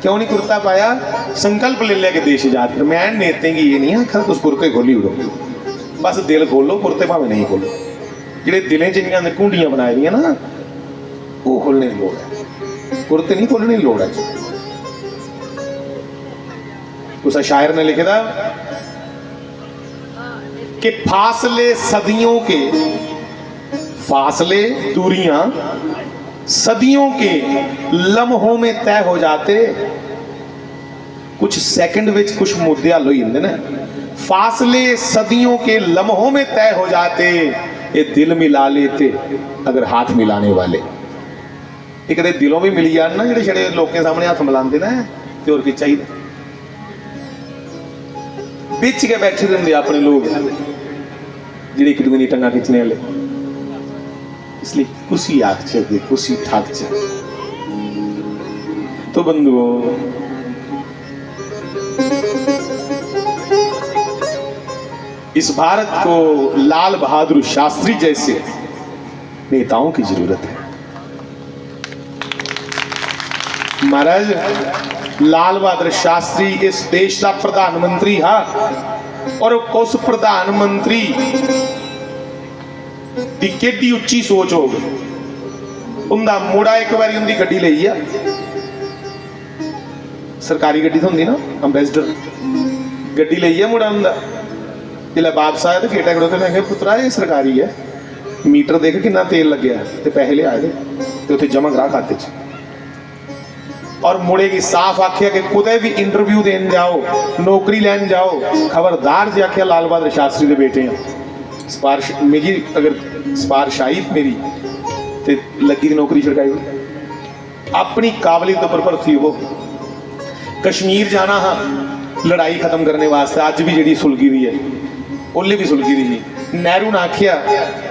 क्यों नहीं कुर्ता पाया? संकल्प ले लिया कि देश आजाद। मैं नेते की ये नहीं आखा तुम कुर्ते खोली उड़ो, बस दिल खोलो, कुर्ते भावें नहीं खोलो। जिहड़े दिलें जिन्नियां घूंडियां बनाई दियां ना वो खोलने की लोड़ है, कुर्ते नहीं खोलने की लोड़ है। उस शायर ने लिखे था कि फासले सदियों के, फासले दूरियां सदियों के लम्हों में तय हो जाते, कुछ सेकंड विच कुछ मुद्दे हल हो जाते ना। फासले सदियों के लम्हों में तय हो जाते, ये दिल मिला लेते अगर हाथ मिलाने वाले। एक कदे दिलों भी मिली जान ना, जेडे छड़े लोगों के सामने हाथ मिलाते ना, तो और की चाहिए। बिच के बैठे होंगे अपने लोग जिहड़े एक दूसरे दी टंगा खिंचने वाले, इसलिए कुसी आख च कुसी ठाक च। तो बंधुओं, इस भारत को लाल बहादुर शास्त्री जैसे नेताओं की जरूरत है। महाराज लाल बहादुर शास्त्री इस देश का प्रधानमंत्री हा, और उस प्रधानमंत्री की केडी उच्ची सोच हो गई। उनका मुड़ा एक बार उनकी गड्डी लई आ, सरकारी गड्डी तो होंगी ना, अंबेसडर गड्डी लई है मुड़ा उनका। जिला वापस आया तो गेटा खड़ो, मैं कहा पुत्रा ये सरकारी है, मीटर देख कितना तेल लगे तो पैसे ले आए तो उत्थे जमा करा खाते च। और मुड़े की साफ आख्या कि कुदै भी इंटरव्यू देन जाओ, नौकरी लैन जाओ, खबरदार जी आख्या लाल बहादुर शास्त्री के बेटे हैं। सिफारिश मेरी अगर सिफारिश आई मेरी तो लगी दी नौकरी छड़काई, अपनी काबलियत पर भर्ती हो। कश्मीर जाना हाँ लड़ाई खत्म करने वास्ते, अज भी जी सुलगी दी है, ओली भी सुलगी दी थी। नेहरू ने आख्या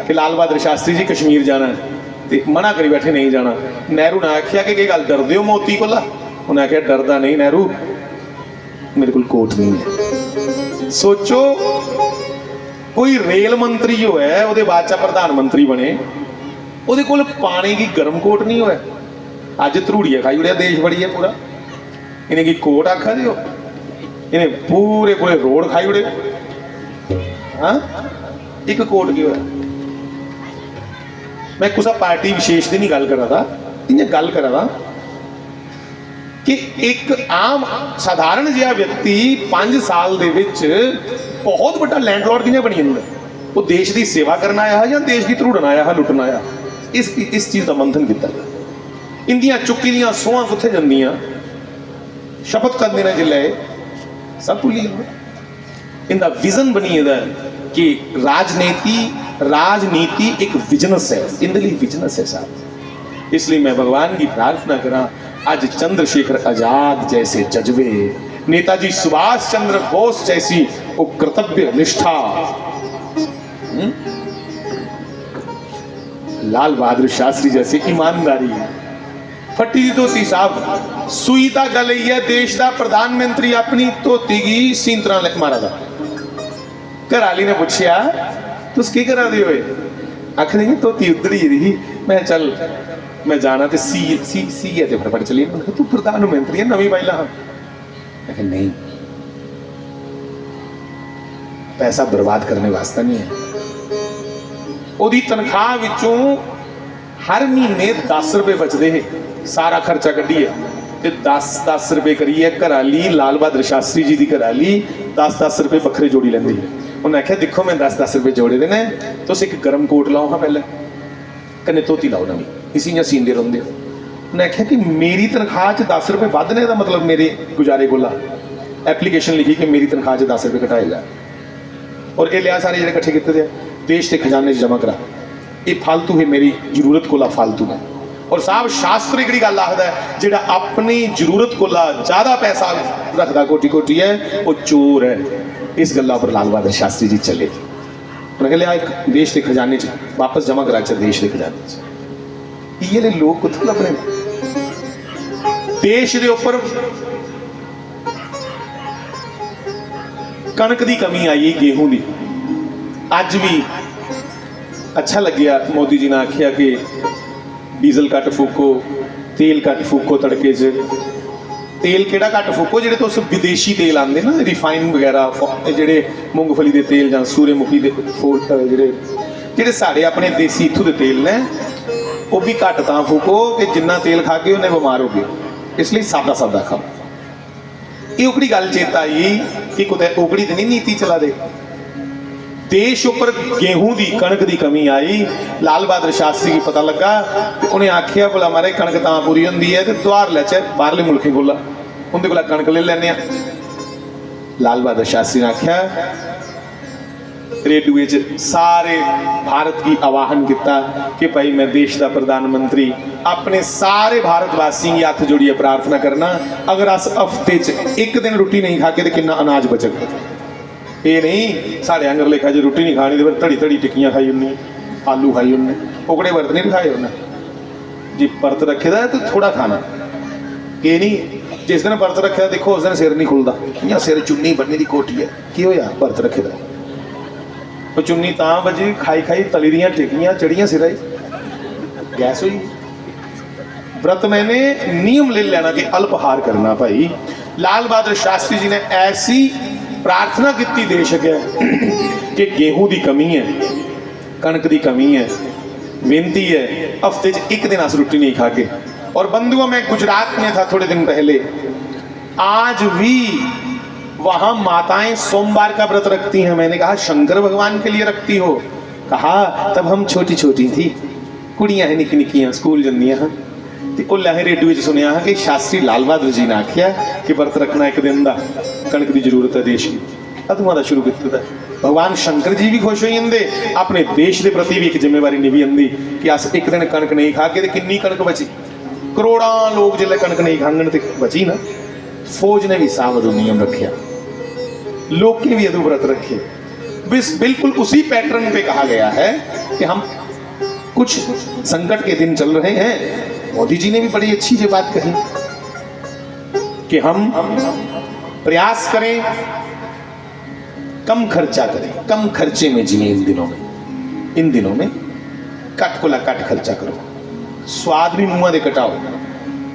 कि लाल बहादुर शास्त्री जी कश्मीर जाना है, तो मना करी बैठे नहीं जाना। नेहरू ने आख्या कि गल डरदे हो मोती कोला? उन्हें आख्या डरदा नहीं नेहरू, मेरे को कोट नहीं है। सोचो कोई रेल मंत्री हो है, वो बाद च प्रधानमंत्री बने, वो कोल पाने की गर्म कोट नहीं होया। अज धरूड़िया खाई उड़िया देश बड़ी है पूरा, इन्हें की कोट आखा दियो, इन्हें पूरे पूरे रोड खाई उड़े। हाँ एक कोट की होया। मैं कुछ पार्टी विशेष की नहीं गल कर रहा था, इन्हें गल कर रहा था कि एक आम साधारण जिहा व्यक्ति 5 साल दे विच बहुत बड़ा लैंडलॉर्ड किवें बनी जांदा? वो देश की सेवा करना आया है या देश की धरूड़न आया है, लुटन आया? इस चीज़ का मंथन किया। इंदियां चुक्की दियां सोहां कुत्थे जांदियां, शपथ करते हैं जिले सब भुली जाते। इनका विजन बनी है कि राजनीति एक बिजनेस है, इनके लिए बिजनेस है साहब। इसलिए मैं भगवान की प्रार्थना करा, आज चंद्रशेखर आजाद जैसे जज्बे, नेताजी सुभाष चंद्र बोस जैसी वो कर्तव्य निष्ठा, लाल बहादुर शास्त्री जैसी ईमानदारी, फटी दी धोती साहब सूई ता गल है, देश का प्रधानमंत्री अपनी धोती की सींतरा मारा था। घर आली ने पूछया तुस की करा दे होए, आख रही धोती उधड़ी रही। मैं चल मैं जाना तो सी है तो फटाफट चली। तू प्रधानमंत्री है नवी पाई ला। मैं नहीं, पैसा बर्बाद करने वास्ते नहीं है। ओदी तनख्वाह विचों हर महीने 10 रुपए बचते हैं, सारा खर्चा कढ़िए तो 10 रुपए करिए। घराली लाल बहादुर शास्त्री जी की घराली 10 रुपए बखरे जोड़ी लेंदी। उन्हें आख्या देखो मैं 10 रुपए जोड़े देने, तो एक गर्म कोट लाओ हाँ पहले, कन्ने धोती लाओ नवी, इसी या सींदे रहोंगे। उन्हें आख्या कि मेरी तनख्वाह 10 रुपए बधने का मतलब मेरे गुजारे कोला एप्लीकेशन लिखी कि मेरी तनख्वाह 10 रुपए घटाए जाए, और ये लिया सारे जो इकट्ठे किए देश के खजाने जमा करा। ये फालतू है, मेरी जरूरत कोला फालतू है। और साहब शास्त्र एक गल आखदा है, जो अपनी जरूरत कोला ज़्यादा पैसा रखता कोटी कोटी है वो चोर है। इस गल्ला पर लाल बहादुर शास्त्री जी चले, उन्हें लिया एक देश के खजाने च वापस जमा करा देश के खजाने च। ये लोग कुछ अपने देश के उपर कणक की कमी आई, गेहूं की। अज भी अच्छा लग्या मोदी जी ने आख्या कि डीजल घट फूको, तेल घट फूको, तड़के च तेल केड़ा घट फूको जेडे तुस विदेशी तेल आते ना, रिफाइन वगैरह जेडे मूंगफली के तेल या सूर्यमुखी के फूल जेडे साढ़े अपने देसी इत्थों के तेल ने, वो भी घट तां फूको कि जिन्ना तेल खा के उन्हें बीमार हो गए। इसलिए सादा सादा खाओ। ये ओकड़ी गल चेता आई कि कुछ ओकड़ी तो नहीं नीति चला दे। देश उपर गेहूं की कणक की कमी आई, लाल बहादुर शास्त्री की पता लगा, उन्हें आख्या बोला मारे कणक तां पूरी होंदी है तो द्वार लै च बाहरले मुल्कें कोला उनके कोला कणक ले लैने। लाल बहादुर शास्त्री ने आख्या रेडियो च सारे भारत की आवाहन किया कि भाई मैं देश का प्रधानमंत्री अपने सारे भारतवासियों की हथ जोड़िए प्रार्थना करना, अगर अस हफ्ते च एक दिन रोटी नहीं खा के तो कितना अनाज बचेगा। ये नहीं साढ़े आंगर लेखा जो रोटी नहीं खानी तो फिर धड़ी धड़ी टिक्कियां खाई उन्हें, आलू खाई उन्हें, उकड़े वर्त नहीं खाए उन्हें। जी व्रत रखे दा तो थोड़ा खाना, ये नहीं जिस दिन व्रत रखे देखो उस दिन सिर नहीं खुलता, या सिर चुन्नी बनने की कोठी है कि होया व्रत रखे दा तो चुन्नी तां बजी खाई खाई तली दियां टिक्कियां चढ़ियां सिरा गैस हुई। व्रत मैंने नियम ले लेना कि अल्पहार करना। भाई लाल बहादुर शास्त्री जी ने ऐसी प्रार्थना की देश अगे कि गेहूं की कमी है, कणक की कमी है, बेनती है हफ्ते एक दिन अस रोटी नहीं खा के। और बंधुओं में गुजरात में था थोड़े दिन पहले, आज भी वहां माताएं सोमवार का व्रत रखती हैं। मैंने कहा शंकर भगवान के लिए रखती हो? कहा तब हम छोटी छोटी थी, कुड़ियां हैं निकी निकियां स्कूल जंदियां हैं। तो लहर रेडियो सुनिया कि शास्त्री लाल बहादुर जी ने आख्या कि व्रत रखना एक दिन का, कणक की जरूरत है देश की, अदुआ का शुरू किया। भगवान शंकर जी भी खुश हो जाते, अपने देश के प्रति भी एक जिम्मेवारी निभी आती कि अस एक दिन कणक नहीं खा के किन्नी कणक बची। करोड़ों लोग जिले कणक नहीं खांगन तो बची ना। फौज ने भी सावधु नियम रखा, लोग भी अदु व्रत रखे। बिल्कुल उसी पैटर्न पे कहा गया है कि हम कुछ संकट के दिन चल रहे हैं। मोदी जी ने भी बड़ी अच्छी ये बात कही कि हम प्रयास करें, कम खर्चा करें, कम खर्चे में जिए इन दिनों में कट कोला कट खर्चा करो, स्वाद भी मुँह दे कटाओ।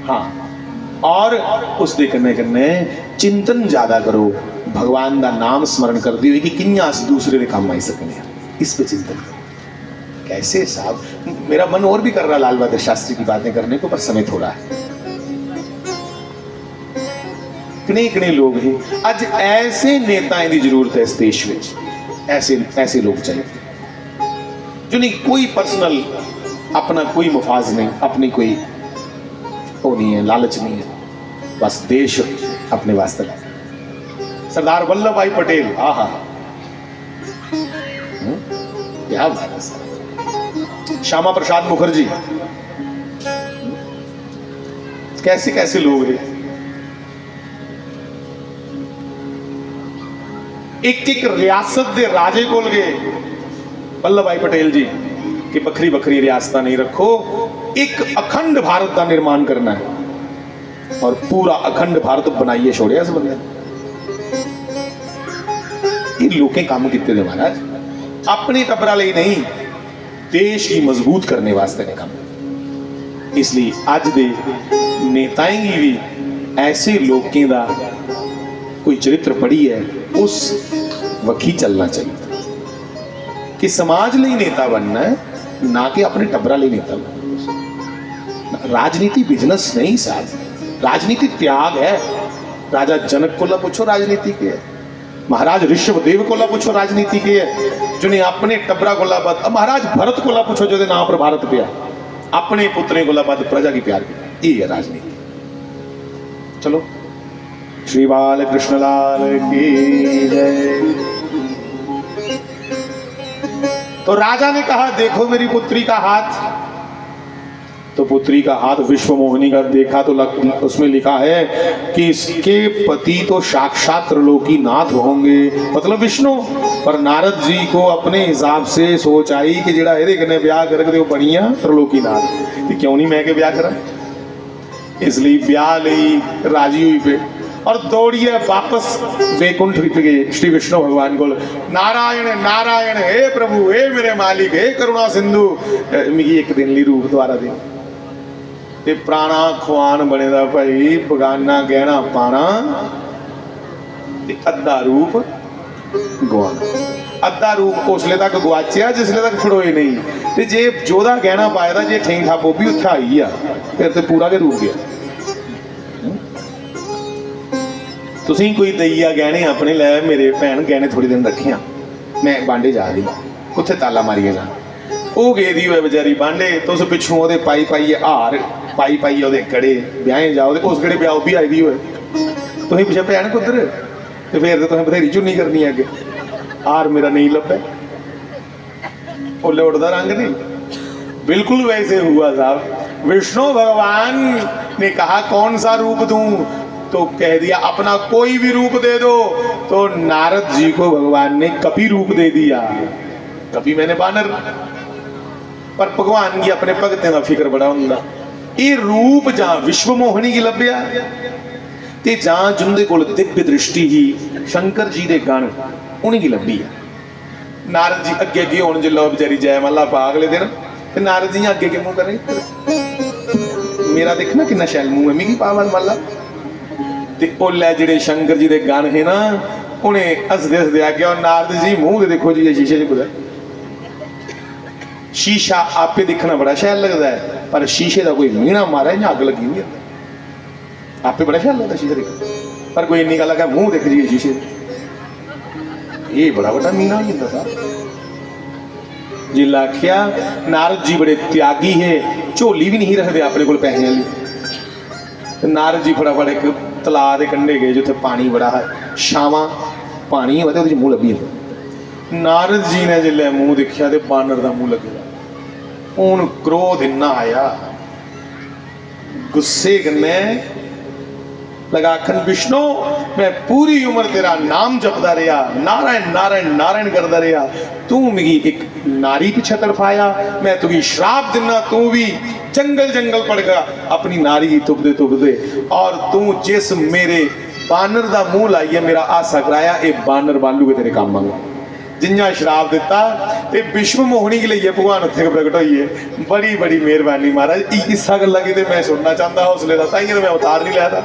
हाँ, और उस दे कन्ने कन्ने चिंतन ज़्यादा करो, भगवान का नाम स्मरण करते हुए कि किन्या दूसरे के काम आई सकने, इस पर चिंतन करो। कैसे साहब, मेरा मन और भी कर रहा लाल बहादुर शास्त्री की बातें करने को, पर समय थोड़ा है। कितने लोग हैं आज ऐसे नेताएं की जरूरत है इस देश में, ऐसे लोग चाहिए जिन्हें कोई पर्सनल अपना कोई मुफाज नहीं, अपनी कोई वो नहीं है, लालच नहीं है, बस देश अपने वास्ते। सरदार वल्लभ भाई पटेल, आहा क्या बात है सर। श्यामा प्रसाद मुखर्जी, कैसे कैसे लोग हैं। एक एक रियासत के राजे कोल गए वल्लभ भाई पटेल जी कि बखरी बखरी रियासत नहीं रखो, एक अखंड भारत का निर्माण करना है, और पूरा अखंड भारत बनाइए छोड़िया इस बंदे। ये लोग काम किते दे महाराज, अपने टबरा लिए नहीं, देश की मजबूत करने वास्ते ने काम। इसलिए अज दे नेताएं की भी ऐसे लोगों का कोई चरित्र पढ़ी है, उस वकी चलना चाहिए कि समाज लिए नेता बनना है, ना कि अपने टबरा लिए नेता बनना। राजनीति बिजनेस नहीं साहब, राजनीति त्याग है। राजा जनक को ला पूछो राजनीति के है, महाराज ऋषभदेव को ला पूछो राजनीति के है, जिन्हें अपने टबरा को ला बद, महाराज भरत को ला पूछो जो नाम पर भारत पे अपने पुत्रे को ला बद प्रजा की प्यार की, ये है राजनीति। चलो श्री बाल कृष्णलाल की जय। तो राजा ने कहा देखो मेरी पुत्री का हाथ, तो पुत्री का हाथ विश्वमोहिनी का देखा तो उसमें लिखा है कि इसके पति तो साक्षात त्रिलोकी नाथ होंगे, मतलब विष्णु। पर नारद जी को अपने हिसाब से सोच आई कि जेड़ा ਇਹਦੇ कने ब्याह करके बढ़िया त्रिलोकी नाथ, तो क्यों नहीं मैं के ब्याह करा। इसलिए ब्याह ਲਈ राजी हुई पे और दौड़िए वापस वैकुंठ गए श्री विष्णु भगवान को। नारायण नारायण, हे प्रभु, हे मेरे मालिक, हे करुणा सिंधु, मिगी एक दिन ली रूप द्वारा दे। ते प्राणा खुआन बने दा भाई, बगाना गहना पाना, ते अद्धा रूप गवाना। अद्धा रूप उसले तक गवाचिया जिसले तक फड़ोए नहीं, ते जे जोदा गहना पाया था जे ठेंग ठा भी उत्थे आई आ, फिर ते पूरा के रूप गया। तुसीं कोई दईया गहने अपने लै, मेरे भैन गहने थोड़ी दिन रखे, मैं बांडे जा रही, उत्थे ताला मारिए जा। वो गेदी हुए बेचारी बांडे, तो उस पिछों वो पाई पाइए हार, पाई पाइए वो कड़े, ब्याहे जाओ उस कड़े ब्याह भी आई दी हुए, तुम पिछे भैन कुदर, तो फिर तो तुम बथेरी चुनी करनी है अगे, हार मेरा नहीं लभे, ओले उड़दा रंग नहीं। बिल्कुल वैसे हुआ साहब। विष्णु भगवान ने कहा कौन सा रूप दूं, तो कह दिया अपना कोई भी रूप दे दो। तो नारद जी को भगवान ने कपि रूप दे दिया। कपि मैंने बानर, पर भगवान की अपने भगतें का फिक्र बड़ा होंदा। ये रूप जहां विश्व मोहनी की लभ्या, ते जहां जिंदे कोल दिव्य दृष्टि ही शंकर जी दे गण उन्हीं की लभी है। नारद जी अगे अगे होने जो बेचारी जयमाला पा अगले दिन, ते नारद जी अगे के मुंह करें, मेरा देखना कितना शैल मुंह है, मिगी पावन माला। ते ओले जेड़े शंकर जी दे गण है ना, उन्हें हसदे हसदे आ गया, नारद जी मुंह दे देखो जी शीशे च कुछ। शीशा आपे दिखना बड़ा शैल लगता है, पर शीशे का कोई मीणा मारा या अग लगी नहीं, आपे बड़ा शैल लगता शीशे देख, पर कोई इन्नी गल है मुंह देख जी शीशे, ये बड़ा बड़ा मीणा हो जाता था। जिला आख्या नारद जी बड़े त्यागी है, झोली भी नहीं रखते अपने को पैसे वाली। नारद जी फटाफट एक तलाब के कंढे गए जिथे पानी बड़ा है, छावा पानी होता है, मुँह लभी है। नारद जी ने जिले मुँह देखा तो बानर का मुँह लगे, हूँ क्रोध इन्ना आया, गुस्से कन्ने लगा आखन विष्णु मैं पूरी उम्र तेरा नाम जपदा रहा, नारायण नारायण नारायण करता रहा, तू मिगी एक नारी पीछे तड़फाया, मैं तुझी श्राप दिना, तू भी जंगल जंगल पड़ गया अपनी नारी की तुपदे, और तू जिस मेरे बानर का मुँह लाइए मेरा आसा कराया, ये बानर बालू के तेरे काम मंगा। जिन्ना श्राप दिता ते विश्व मोहनी के लिए भगवान उत्थे प्रगट होइए। बड़ी बड़ी मेहरबानी महाराज, इसा गल्ला की मैं सुनना चाहता हौसले का, ताइए तो मैं अवतार नहीं लिया था।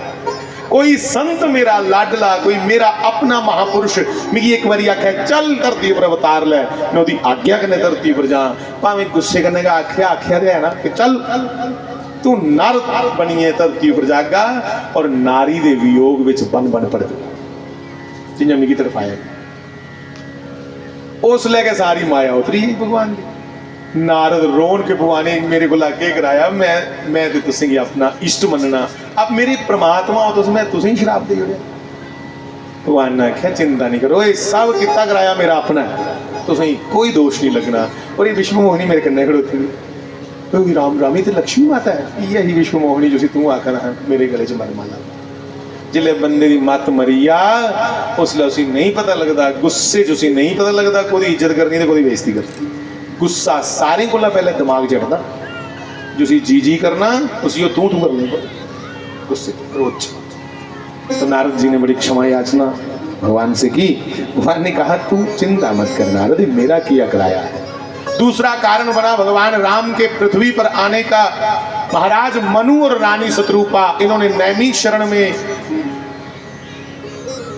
कोई संत मेरा लाडला, कोई मेरा अपना महापुरुष मिगी एक बारी आख्या चल धरती पर अवतार लै, मैं उसकी आज्ञा कने धरती पर जा, भावें गुस्से करने का आख्या तो है ना कि चल तू नर बनिए धरती पर जागा, और नारी दे वियोग विच बन बन पड़ जिन्हें मिगी तरफाया, उस लैके सारी माया उतरी भगवान की। नारद रोन के भगवान ने मेरे को लागे कराया, मैं तो तुसें अपना इष्ट मनना, अब मेरे परमात्मा हो तो मैं तुसें श्राप दे ओड़िया। भगवान ने आख्या चिंता नहीं करो, ये सब किता कराया मेरा अपना है, तुसें कोई दोष नहीं लगना। और ये विश्व मोहिनी मेरे कन्ने खड़ोती हुई, क्योंकि राम राम ये तो लक्ष्मी माता है, यही विश्व मोहिनी जो तू आकर मेरे गले च मरमाला। जिले बंदे की मत मरी आ उसले उसी नहीं पता लगता, गुस्से च उसी नहीं पता लगता कोई इज्जत करनी तो कोई बेइज्जती करनी। गुस्सा सारे को पहले दिमाग चढ़ता, जो जी करना उसी तू कर ले गुस्से क्रोध। तो नारद जी ने बड़ी क्षमा याचना भगवान से की। भगवान ने कहा तू चिंता मत कर नारद, मेरा किया कराया है। दूसरा कारण बना भगवान राम के पृथ्वी पर आने का। महाराज मनु और रानी शत्रुपा इन्होंने नैमिष शरण में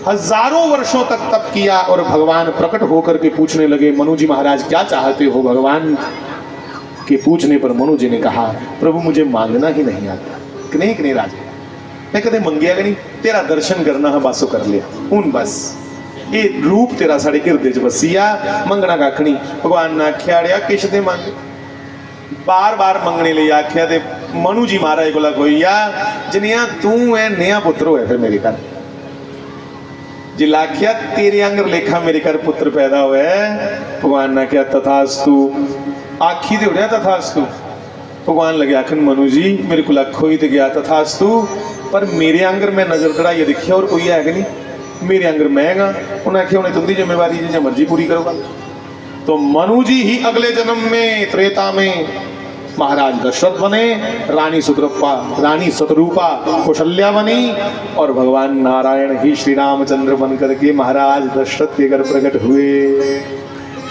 हजारों वर्षों तक तप किया और भगवान प्रकट होकर के पूछने लगे, मनु जी महाराज क्या चाहते हो? भगवान के पूछने पर मनु जी ने कहा, प्रभु मुझे मांगना ही नहीं आता। कने राजा मैं कदे मंगिया नहीं, तेरा दर्शन करना है बस कर लिया हूं, बस ये रूप तेरा साढ़े गिरदे च बसिया, मंगना कख नहीं। भगवान ने आख्या अड़िया किश दे मंग, बार बार मंगने लिए आख्या ते मनु जी महाराज कोला कोई आ जनिया तू है नया पुत्र होया फिर मेरे घर। जिला आख्या तेरे अंगर लेखा मेरे घर पुत्र पैदा हुआ है। भगवान ने क्या तथास्तु, आखी दे उड़िया तथास्तु। भगवान लगे आखन मनु जी मेरे को आखो ही तो गया तथास्तु, पर मेरे अंगर मैं नजर चढ़ाइए देखिया और कोई है कि नहीं, मेरे अंगर मैं गा। उन्हें आख्या उन्हें तुंदी जिम्मेवारी जो मर्जी पूरी करोगा। तो मनु जी ही अगले जन्म में त्रेता में महाराज दशरथ बने, रानी शतरूपा कौशल्या बनी और भगवान नारायण ही श्री रामचंद्र बन करके महाराज दशरथ के घर प्रकट हुए।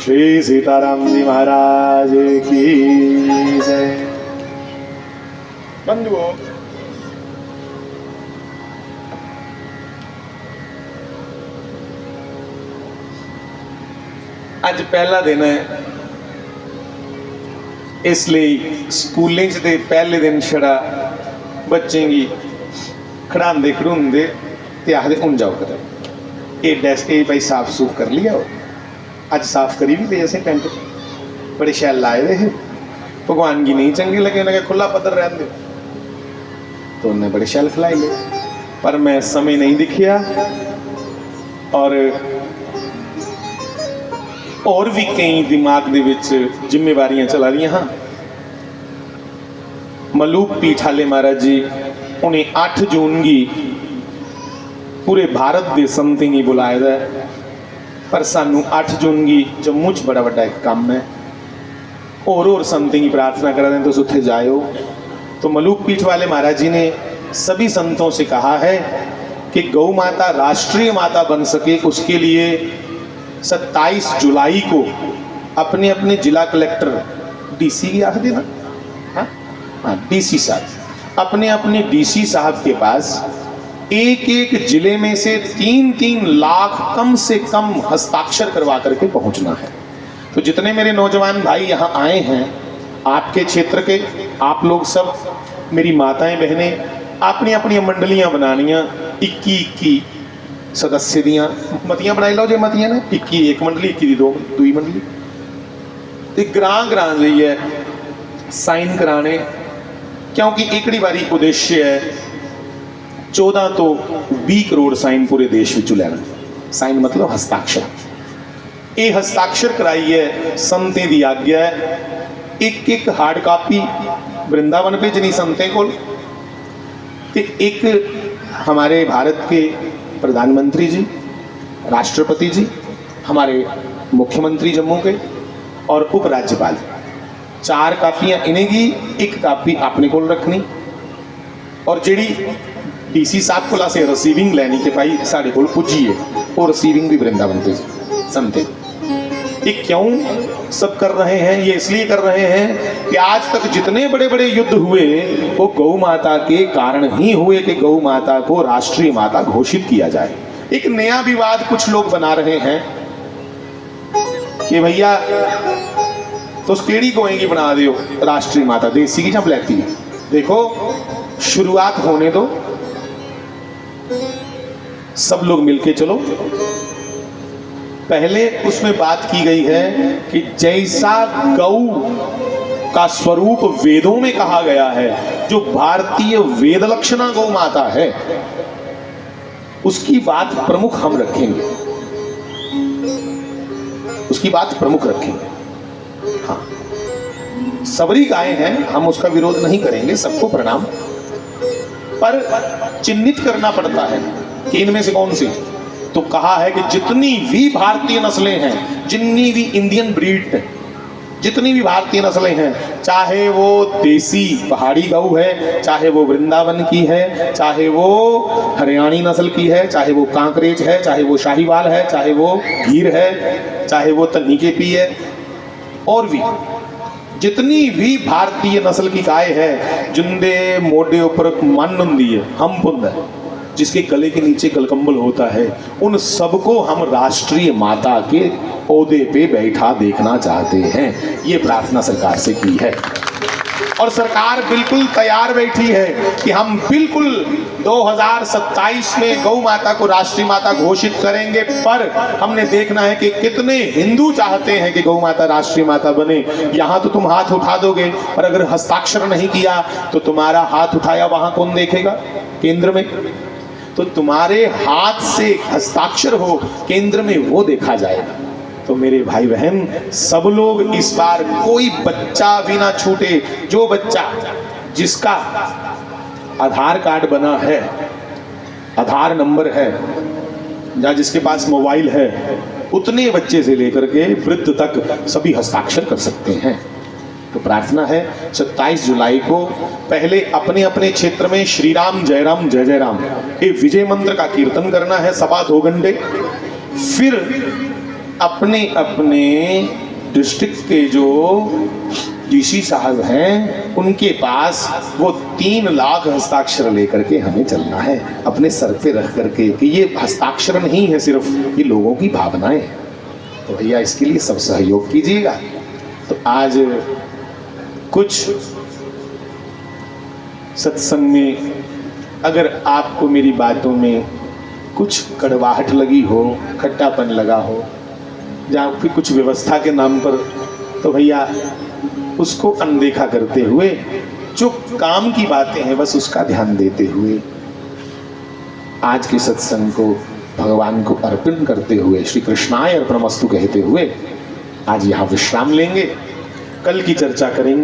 श्री सीताराम जी महाराज की जय। बंधुओं आज पहला दिन है, इसलिए स्कूलें च ते पहले दिन छड़ा बच्चें की खड़ांदे खड़ूंदे ते आखदे हुण जाओ करो ये डेस्क ये भाई साफ सूफ कर लिया हो। अज साफ करी भी ले असें टेंट बड़े शैल लाए दे हे। भगवान की नहीं चंगी लगे, उन्हें खुला पत्थर रहन दे तो उन्हें बड़े शैल खिलाई ले, पर मैं समय नहीं दिखिया और भी कई दिमाग दे विच जिम्मेवारियां चला रही। हाँ मलूक पीठ वाले महाराज जी उन्हें 8 जून की पूरे भारत के संतें की बुलाया है, पर सानू 8 जून की जम्मू च बड़ा बड़ा एक काम है, और संतें की प्रार्थना करा दें तो उत्थे जाओ। तो मलूक पीठ वाले महाराज जी ने सभी संतों से कहा है कि गौ माता राष्ट्रीय माता बन सके, उसके लिए 27 जुलाई को अपने अपने जिला कलेक्टर डीसी की आख देना, हाँ डीसी साहब अपने अपने डीसी साहब के पास एक एक जिले में से 3-3 लाख कम से कम हस्ताक्षर करवा करके पहुंचना है। तो जितने मेरे नौजवान भाई यहाँ आए हैं आपके क्षेत्र के, आप लोग सब मेरी माताएं बहनें अपनी अपनी मंडलियां बनानियां, 21 सदस्य दियां मतियां बनाई लो जे मतियां ने 21 एक मंडली 21 दूई मंडली ते ग्रां जाइए साइन कराने, क्योंकि एकड़ी बारी उद्देश्य है 14 तो 20 करोड़ साइन पूरे देश में लेना। साइन मतलब हस्ताक्षर, ये हस्ताक्षर कराइए संतें की आज्ञा है। एक हार्ड कापी वृंदावन भेजनी संतें को, एक हमारे भारत के प्रधानमंत्री जी, राष्ट्रपति जी, हमारे मुख्यमंत्री जम्मू के और उपराज्यपाल, 4 कापियां इन्हें की, 1 कापी अपने को रखनी और जी डीसी साहब को से रिसीविंग लैनी कि भाई साढ़े को पुजीए, और रिसीविंग भी वृंदावन पे संते। ये क्यों सब कर रहे हैं? ये इसलिए कर रहे हैं कि आज तक जितने बड़े बड़े युद्ध हुए वो गौ माता के कारण ही हुए कि गौ माता को राष्ट्रीय माता घोषित किया जाए। एक नया विवाद कुछ लोग बना रहे हैं कि भैया तो केड़ी गोएंगी बना दियो राष्ट्रीय माता, देसी की या ब्लैती की। देखो शुरुआत होने दो, सब लोग मिलके चलो, पहले उसमें बात की गई है कि जैसा गौ का स्वरूप वेदों में कहा गया है, जो भारतीय वेद लक्षणा गौ माता है, उसकी बात प्रमुख हम रखेंगे, उसकी बात प्रमुख रखेंगे। हाँ, सबरी गायें हैं, हम उसका विरोध नहीं करेंगे, सबको प्रणाम, पर चिन्हित करना पड़ता है कि इनमें से कौन सी। तो कहा है कि जितनी भी भारतीय नस्लें हैं, जितनी भी इंडियन ब्रीड, जितनी भी भारतीय नस्लें हैं, चाहे वो देसी पहाड़ी गऊ है, चाहे वो वृंदावन की है, चाहे वो हरियाणी नस्ल की है, चाहे वो कांकरेज है, चाहे वो शाहीवाल है, चाहे वो गीर है, चाहे वो तन्नी के पी है, और भी जितनी भी भारतीय नस्ल की गाय है, जिंदे मोडे ऊपर मन हुंदी है, हम पुंद है, जिसके गले के नीचे गलकंबल होता है, उन सबको हम राष्ट्रीय माता के ओहदे पे बैठा देखना चाहते हैं। ये प्रार्थना सरकार से की है और सरकार बिल्कुल तैयार बैठी है कि हम बिल्कुल 2027 में गौ माता को राष्ट्रीय माता घोषित करेंगे। पर हमने देखना है कि कितने हिंदू चाहते हैं कि गौ माता राष्ट्रीय माता बने। यहाँ तो तुम हाथ उठा दोगे, पर अगर हस्ताक्षर नहीं किया तो तुम्हारा हाथ उठाया वहां कौन देखेगा? केंद्र में। तो तुम्हारे हाथ से हस्ताक्षर हो केंद्र में, वो देखा जाएगा। तो मेरे भाई बहन, सब लोग इस बार कोई बच्चा भी ना छूटे। जो बच्चा जिसका आधार कार्ड बना है, आधार नंबर है, या जिसके पास मोबाइल है, उतने बच्चे से लेकर के वृद्ध तक सभी हस्ताक्षर कर सकते हैं। तो प्रार्थना है 27 जुलाई को पहले अपने अपने क्षेत्र में श्री राम जय राम जय जय राम ये विजय मंत्र का कीर्तन करना है 2.25 घंटे। फिर अपने अपने डिस्ट्रिक्ट के जो डीसी साहब हैं, उनके पास वो 3 लाख हस्ताक्षर लेकर के हमें चलना है, अपने सर पे रख करके कि ये हस्ताक्षर नहीं है सिर्फ, ये लोगों की भावनाएं। तो भैया इसके लिए सब सहयोग कीजिएगा। तो आज कुछ सत्संग में अगर आपको मेरी बातों में कुछ कड़वाहट लगी हो, खट्टापन लगा हो, या फिर कुछ व्यवस्था के नाम पर, तो भैया उसको अनदेखा करते हुए जो काम की बातें हैं बस उसका ध्यान देते हुए आज के सत्संग को भगवान को अर्पण करते हुए, श्री कृष्णाय अर्पणमस्तु कहते हुए आज यहाँ विश्राम लेंगे। कल की चर्चा करेंगे।